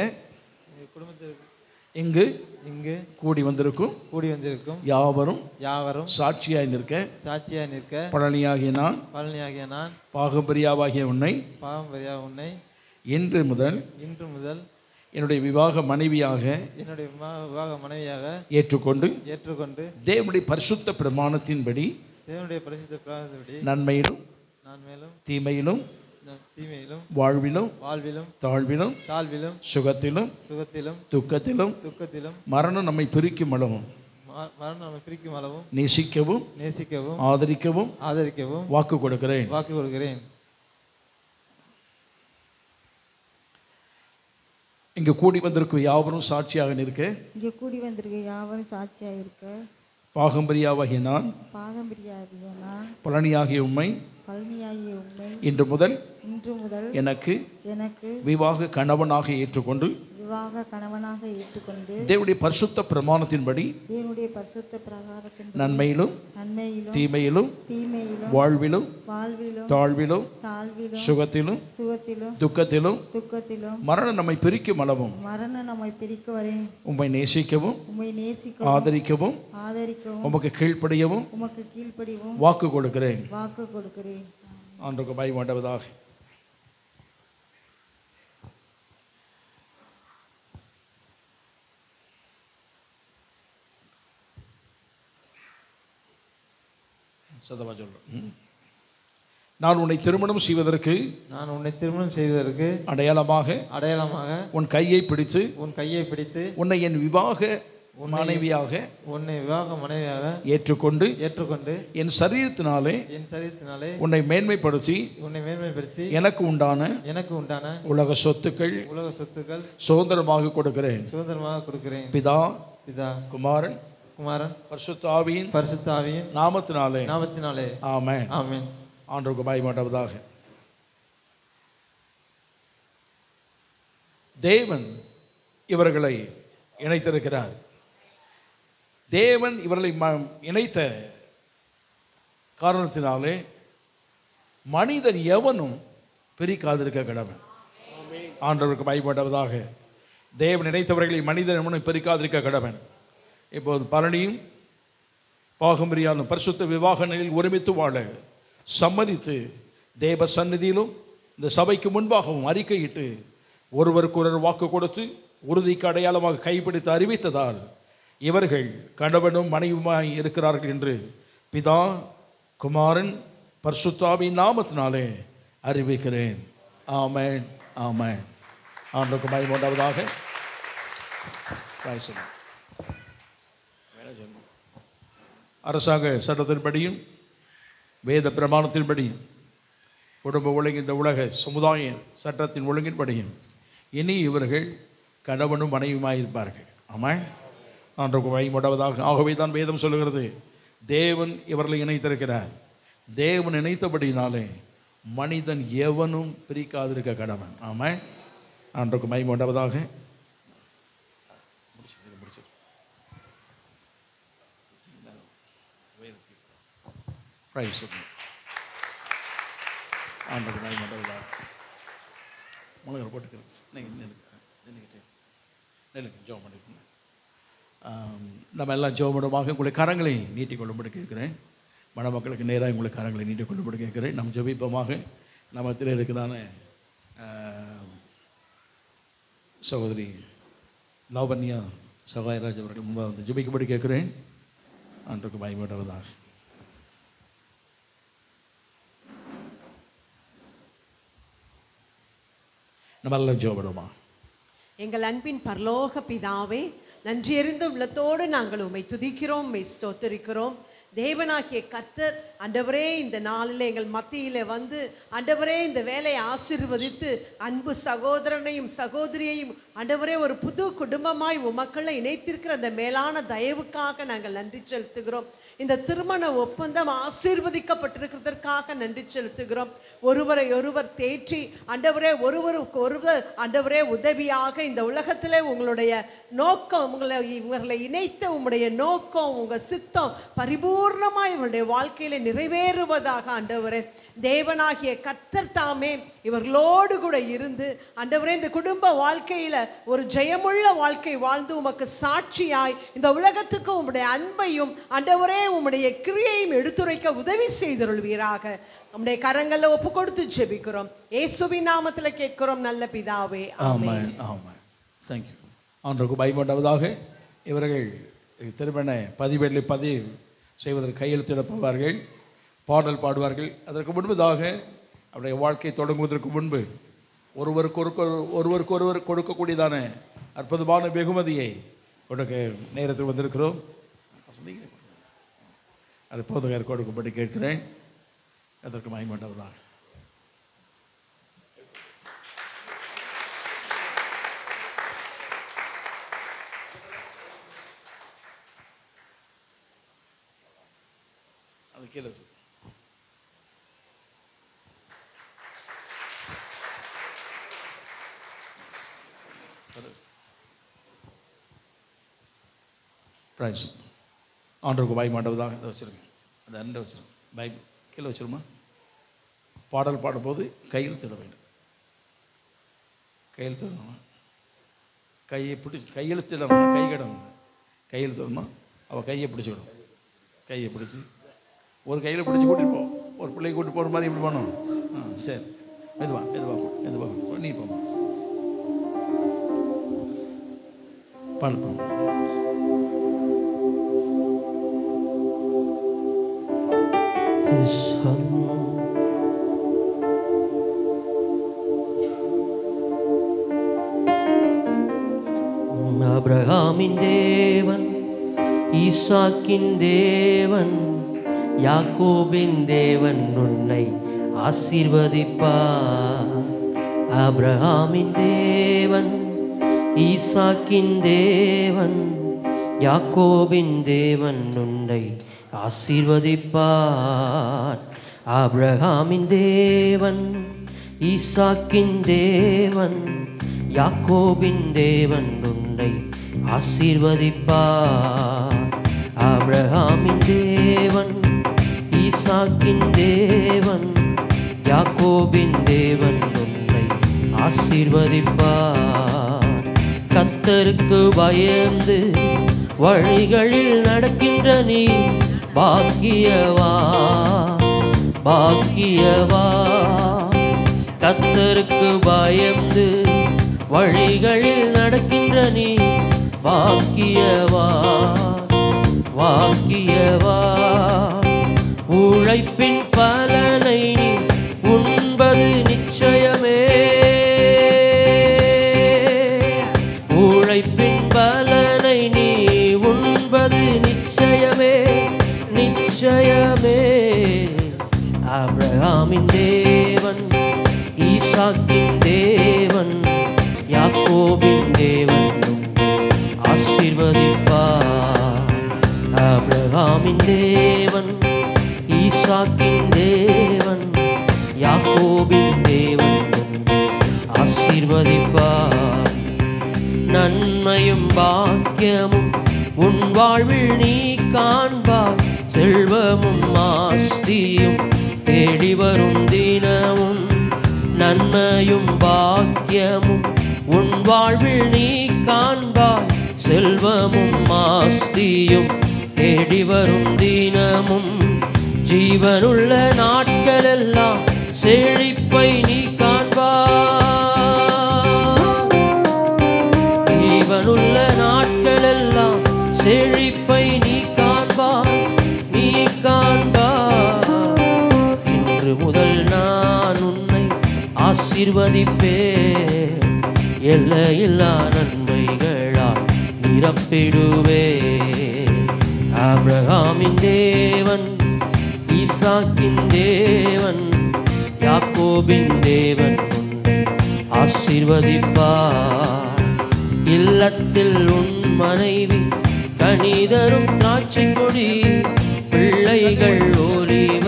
குடும்பத்திற்கு இங்கு இங்கு கூடி வந்திருக்கும் யாவரும் சாட்சியாய் நிற்க பழனியாகிய நான் பாகம்பிரியாவாகிய உன்னை இன்று முதல் என்னுடைய விவாக மனைவியாக ஏற்றுக்கொண்டு தேவனுடைய பரிசுத்த பிரமாணத்தின்படி நன்மையிலும் தீமையிலும் வாழ்விலும் தாழ்விலும் சுகத்திலும் துக்கத்திலும் மரணம் நம்மை பிரிக்கும் அளவும் நேசிக்கவும் ஆதரிக்கவும் வாக்கு கொடுக்கிறேன். இங்கு கூடி வந்திருக்கும் யாவரும் சாட்சியாக நிற்க பாகம்பிரியாவாகிய நான் பழனியாகிய உம்மை இன்று முதல் எனக்கு விவாக கணவனாக ஏற்றுக்கொண்டு தேவனுடைய பரிசுத்த பிரமாணத்தின்படி நன்மையிலும் தீமையிலும் வாழ்விலும் தாழ்விலும் சுகத்திலும் துக்கத்திலும் மரணம் நம்மை பிரிக்கும் அளவும் உம்மை நேசிக்கவும் ஆதரிக்கவும் உமக்கு கீழ்ப்படியவும் வாக்கு கொடுக்கிறேன். ஆண்டவருக்கு பயமாட்டவதாக. சதமா சொல்றேன். நான் உன்னை திருமணம் செய்வதற்கு அடையாளமாக உன் கையை பிடித்து உன்னை என் விவாக மனைவியாக ஏற்றுக்கொண்டு என் சரீரத்தினாலே உன்னை மேன்மைப்படுத்தி எனக்கு உண்டான உலக சொத்துக்கள் சுதந்திரமாக கொடுக்கிறேன். பிதா குமாரன் பரிசுத்த ஆவியின் நாமத்தினாலே ஆமென். ஆண்டவருக்கு பயமாட்டவதாக. தேவன் இவர்களை இணைத்திருக்கிறார். தேவன் இவர்களை இணைத்த காரணத்தினாலே மனிதன் எவனும் பிரிக்காதிருக்க கடவன். ஆண்டவருக்கு பயப்பட்டவதாக. தேவன் இணைத்தவர்களை மனிதன் எவனும் பிரிக்காதிருக்க கடவன். இப்போது பழனியும் பாகம்பிரியாலும் பரிசுத்த விவாக நிலையில் ஒருமித்து வாழ சம்மதித்து தேவ சந்நிதியிலும் இந்த சபைக்கு முன்பாகவும் அறிக்கையிட்டு ஒருவருக்கு வாக்கு கொடுத்து உறுதிக்கு அடையாளமாக கைப்பிடித்து அறிவித்ததால் இவர்கள் கணவனும் மனைவியுமாய் இருக்கிறார்கள் என்று பிதா குமாரன் பரிசுத்தாவின் நாமத்தினாலே அறிவிக்கிறேன். ஆமென், ஆமென். ஆண்டவருக்கு மகிமை உண்டாவதாக. அரசாங்க சட்டத்தின்படியும் வேத பிரமாணத்தின்படியும் குடும்ப ஒழுங்கு இந்த உலக சமுதாய சட்டத்தின் ஒழுங்கின்படியும் இனி இவர்கள் கணவனும் மனைவியுமாயிருப்பார்கள். ஆமாம், ஆண்டவருக்கு மகிமை உண்டாவதாக. ஆகவே தான் வேதம் சொல்லுகிறது, தேவன் இவர்களை இணைத்திருக்கிறார். தேவன் இணைத்தபடினாலே மனிதன் எவனும் பிரிக்காதிருக்க கடவன். ஆமாம், ஆண்டவருக்கு மகிமை உண்டாவதாக. ஆண்டவருக்கு மகிமை உண்டாவதாக. முழங்கரை போட்டுக்கிறேன். ஜெபம் பண்ணிருக்கேன். நம்ம எல்லாம் ஜெபமுடமாக உங்களை கரங்களை நீட்டிக்கொள்ளும்படி கேட்கிறேன். மணமக்களுக்கு நேராக உங்களை கரங்களை நீட்டிக்கொள்ளும்படி கேட்கிறேன். நம்ம ஜெபிப்பமாக நம்மத்தில் இருக்குதான சகோதரி லாவண்யா சகாயராஜ் அவர்கள் முன்பாக வந்து ஜெபிக்கும்படி கேட்கிறேன். ஆண்டவருக்கு மகிமை உண்டாவதாக. நம்ம எல்லாம் ஜெபப்படுமா. எங்கள் அன்பின் பரலோக பிதாவே, நன்றியறிந்த உள்ளத்தோடு நாங்கள் உம்மை துதிக்கிறோம், உம்மை ஸ்தோத்திரிக்கிறோம். தேவனாகிய கர்த்தர் ஆண்டவரே இந்த நாளில் எங்கள் மத்தியில் வந்து ஆண்டவரே இந்த வேலையை ஆசீர்வதித்து அன்பு சகோதரனையும் சகோதரியையும் ஆண்டவரே ஒரு புது குடும்பமாய் உமக்களை இணைத்திருக்கிற அந்த மேலான தயவுக்காக நாங்கள் நன்றி செலுத்துகிறோம். இந்த திருமண ஒப்பந்தம் ஆசீர்வதிக்கப்பட்டிருக்கிறதற்காக நன்றி செலுத்துகிறோம். ஒருவரை ஒருவர் தேற்றி ஆண்டவரே ஒருவருக்கு ஒருவர் ஆண்டவரே உதவியாக இந்த உலகத்திலே உங்களுடைய நோக்கம், இவர்களை இணைத்த உங்களுடைய நோக்கம், உங்கள் சித்தம் பரிபூர்ணமாய் இவருடைய வாழ்க்கையில நிறைவேறுவதாக ஆண்டவரே தேவனாகிய கர்த்தர் தாமே இவர்களோடு கூட இருந்து ஆண்டவரே இந்த குடும்ப வாழ்க்கையில ஒரு ஜெயமுள்ள வாழ்க்கை வாழ்ந்து உமக்கு சாட்சியாய் இந்த உலகத்துக்கு உம்முடைய அன்பையும் ஆண்டவரே உம்முடைய கிரியையும் எடுத்துரைக்க உதவி செய்தருள்வீராக. நம்முடைய கரங்கள்ல ஒப்பு கொடுத்து ஜெபிக்கிறோம். இயேசுவின் நாமத்துல கேட்கிறோம் நல்ல பிதாவே. ஆமென், ஆமென். தேங்க்யூ. ஆண்டவருக்கு மகிமை உண்டாவதாக. இவர்கள் திருமண பதிவு செய்வதற்கு கையெழுத்திட போவார்கள், பாடல் பாடுவார்கள். அதற்கு முன்பதாக அவருடைய வாழ்க்கை தொடங்குவதற்கு முன்பு ஒருவருக்கு கொடுக்கக்கூடியதான அற்புதமான வெகுமதியை கொடுக்க நேரத்தில் வந்திருக்கிறோம். அது போதகர் கொடுக்கும்படி கேட்கிறேன். அதற்கு மகிமை உண்டாவதாக. அது கீழே பிரைஸ் ஆண்டவருக்கு மகிமை உண்டாவதாக. இதை வச்சுருங்க, அந்த அண்டை வச்சுருங்க. பைபிள் கீழே வச்சுருமா. பாடல் பாடும்போது கையெழுத்திட வேண்டும். கையெழுத்திடணும், கையை பிடிச்சி கையெழுத்திடணும், கைகிடணும். கையெழுத்திடணும், அவள் கையை பிடிச்சி விடும். கையை பிடிச்சி ஒரு கையில் பிடிச்சி கூட்டிட்டு போ. ஒரு பிள்ளையை கூட்டி போகிற மாதிரி இப்படி பண்ணணும். சரி, மெதுவா நீ போமா பாடுப்போம். ஆபிரகாமின் தேவன், ஈசாக்கின் தேவன், யாக்கோபின் தேவன் உன்னை ஆசீர்வதிப்பார். ஆபிரகாமின் தேவன், ஈசாக்கின் தேவன், யாக்கோபின் தேவன் உன்னை ஆசீர்வதிப்பார். ஆபிரகாமின் தேவன், ஈசாக்கின் தேவன், யாக்கோபின் தேவன் உன்னை ஆசீர்வதிப்பார். ஆபிரகாமின் தேவன், ஈசாக்கின் தேவன், யாக்கோபின் தேவன் உன்னை ஆசீர்வதிப்பார். கர்த்தருக்கு பயந்து வழிகளில் நடக்கின்ற நீ பாக்கியவா, பாக்கியவா. கர்த்தருக்கு பயந்து வழிகளில் நடக்கின்ற நீ வாக்கியவா வாக்கியவா. உழைப்பின் பலனை நீ உண்பது நிச்சயமே, உழைப்பின் பலனை நீ உண்பது நிச்சயமே நிச்சயமே. ஆபிரகாமின் தேவன், ஈசாக்கின் தேவன், யாக்கோபின் தேவன் ஆசீர்வதிப்பார். ஆபிரகாமின் தேவன், ஈசாக்கின் தேவன், யாக்கோபின் தேவன் ஆசீர்வதிப்பார். நன்மையும் பாக்கியமும் உன் வாழ்வில் நீ காண்பாய். செல்வமும் ஆஸ்தியும் தேடி வரும் தினமும். நன்மையும் பாக்கியமும் உன் வாழ்வில் நீ காண்பாய். செல்வமும் ஆஸ்தியும் தேடி வரும் தினமும். ஜீவனுள்ள நாட்களெல்லாம் செழிப்பை நீ காண்பாய். ஜீவனுள்ள நாட்களெல்லாம் செழிப்பை நீ காண்பாய் நீ காண்பாய். இன்று முதல் நான் உன்னை ஆசீர்வதிப்பேன். எல்லையில்லா நன்மைகளால் நிரப்பிடுவேன். ஆபிரகாமின் தேவன், ஈசாக்கின் தேவன், யாக்கோபின் தேவன் உன்னை ஆசீர்வதிப்பார். இல்லத்தில் உன் மனைவி கனிதரும் திராட்சை கொடி. பிள்ளைகள் ஒலிவ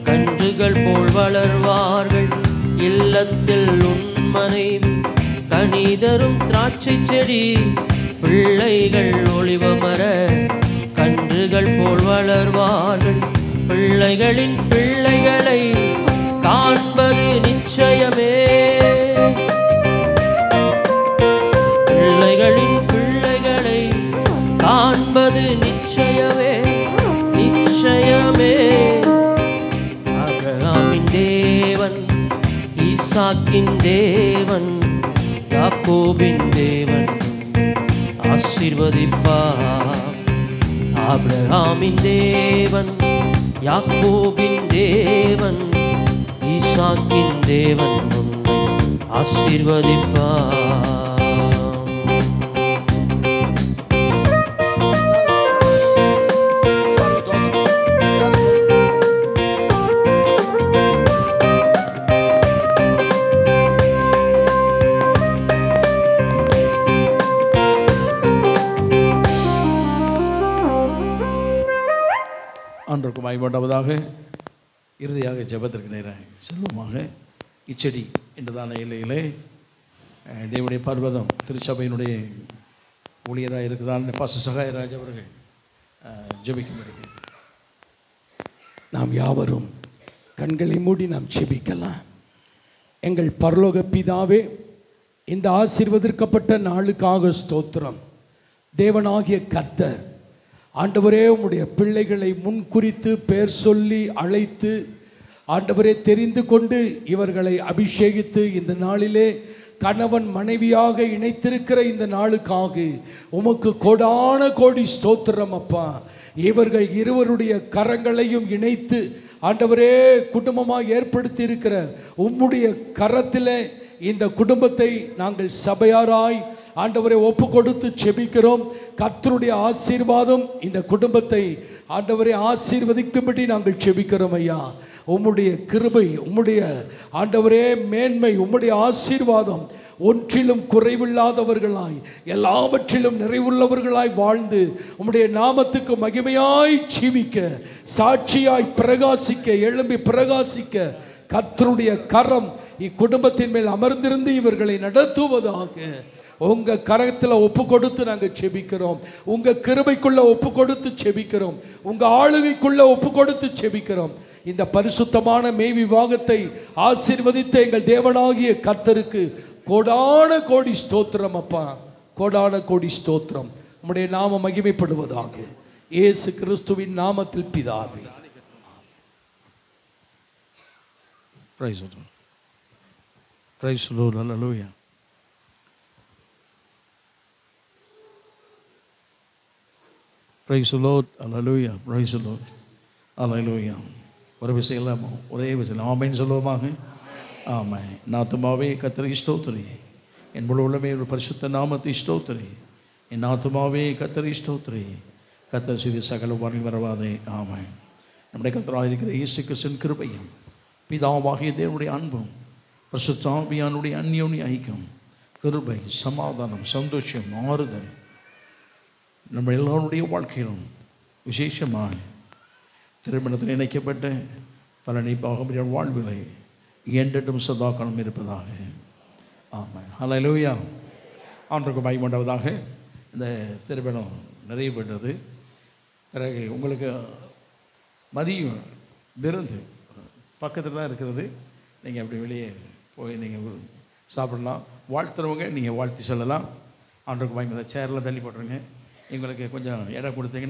கன்றுகள் போல் வளர்வார்கள். இல்லத்தில் உன் மனைவி கனிதரும் திராட்சை செடி. பிள்ளைகள் ஒலிவ மர கன்றுகள் போல் வளர்வார்கள். பிள்ளைகளின் பிள்ளைகளை காண்பது நிச்சயமே, பிள்ளைகளின் பிள்ளைகளை காண்பது நிச்சயமே நிச்சயமே. ஆபிரகாமின் தேவன், ஈசாக்கின் தேவன், யாக்கோபின் தேவன் ஆசீர்வதிப்பார். ஆபிரகாமின் தேவன், யாக்கோபின் தேவன், ஈசாக்கின் தேவன் உன்னை ஆசீர்வதிப்பார். ஆண்டவருக்கு மகிமையுண்டாவதாக. இறுதியாக ஜெபத்திற்கு நேராக செல்வமாக இச்செடி என்றதான எல்லையிலே தேவனுடைய பர்வதம் திருச்சபையினுடைய ஊழியராக இருக்குதான்னு பாஸ்டர் சகாயராஜ் அவர்கள் ஜெபிக்கும்படி. நாம் யாவரும் கண்களை மூடி நாம் ஜெபிக்கலாம். எங்கள் பரலோக பிதாவே, இந்த ஆசீர்வதிக்கப்பட்ட நாளுக்காக ஸ்தோத்திரம். தேவனாகிய கர்த்தர் ஆண்டவரே, உம்முடைய பிள்ளைகளை முன்குறித்து பெயர் சொல்லி அழைத்து ஆண்டவரே தெரிந்து கொண்டு இவர்களை அபிஷேகித்து இந்த நாளிலே கணவன் மனைவியாக இணைத்திருக்கிற இந்த நாளுக்காக உமக்கு கோடான கோடி ஸ்தோத்திரம் அப்பா. இவர்கள் இருவருடைய கரங்களையும் இணைத்து ஆண்டவரே குடும்பமாக ஏற்படுத்தி இருக்கிற உம்முடைய கரத்திலே இந்த குடும்பத்தை நாங்கள் சபையாராய் ஆண்டவரை ஒப்பு கொடுத்து செபிக்கிறோம். கர்த்தருடைய ஆசீர்வாதம் இந்த குடும்பத்தை ஆண்டவரை ஆசீர்வதிக்கும்படி நாங்கள் செபிக்கிறோம் ஐயா. உம்முடைய கிருபை, உம்முடைய ஆண்டவரே மேன்மை, உம்முடைய ஆசீர்வாதம் ஒன்றிலும் குறைவில்லாதவர்களாய் எல்லாவற்றிலும் நிறைவுள்ளவர்களாய் வாழ்ந்து உம்முடைய நாமத்துக்கு மகிமையாய் ஜீவிக்க, சாட்சியாய் பிரகாசிக்க, எழும்பி பிரகாசிக்க கர்த்தருடைய கரம் இக்குடும்பத்தின் மேல் அமர்ந்திருந்து இவர்களை நடத்துவதாக உங்க கரத்தில் ஒப்பு கொடுத்து நாங்கள் செபிக்கிறோம். உங்க கிருபைக்குள்ள ஒப்பு கொடுத்து செபிக்கிறோம். உங்க ஆளுகைக்குள்ள ஒப்பு கொடுத்து செபிக்கிறோம். இந்த பரிசுத்தமான மெய் விவாகத்தை ஆசீர்வதித்த எங்கள் தேவனாகிய கர்த்தருக்கு கோடான கோடி ஸ்தோத்திரம் அப்பா, கோடான கோடி ஸ்தோத்திரம். உம்முடைய நாம மகிமைப்படுவதாக இயேசு கிறிஸ்துவின் நாமத்தில் பிதாவே. Praise the Lord. Praise the Lord. Hallelujah. Praise Lord. Hallelujah. Praise Lord. Hallelujah. ஒரு விஷயம் இல்லாமல் ஒரே விஷயம் ஆமென் சொல்லுவோமாக. ஆமென். நாத்துமாவே கர்த்தரை ஸ்தோத்திரி, என் முழு உள்ளமே ஒரு பரிசுத்த நாமத்தை ஸ்தோத்திரி. என் ஆத்துமாவே கர்த்தரை ஸ்தோத்திரி, கர்த்தர் செய்த சகல உபகாரங்களும் மறவாதே. ஆமென். நம்முடைய கர்த்தராக இருக்கிற இயேசு கிறிஸ்துவின் கிருபையும் பிதாவாகிய தேவனுடைய அன்பும் பரிசுத்த ஆவியானுடைய அந்யோன்ய ஐக்கியம், கிருபை, சமாதானம், சந்தோஷம், ஆறுதல் நம்ம எல்லோருடைய வாழ்க்கையிலும் விசேஷமாக திருமணத்தில் இணைக்கப்பட்ட பலனை பாகமுடைய வாழ்விலை என்றும் சதாகாலம் இருப்பதாக. ஆமாம். ஹல்லேலூயா. ஆண்டவருக்கு மகிமை உண்டாவதாக. இந்த திருமணம் நிறைவு பெற்றது. பிறகு உங்களுக்கு மதியம் விருந்து பக்கத்தில் தான் இருக்கிறது. நீங்கள் அப்படி வெளியே போய் நீங்கள் சாப்பிடலாம். வாழ்த்துறவங்க நீங்கள் வாழ்த்தி சொல்லலாம். ஆண்டவருக்கு மகிமை. சேரில் தள்ளி போட்டுருங்க. எங்களுக்கு கொஞ்சம் இடம் கொடுத்தீங்கன்னா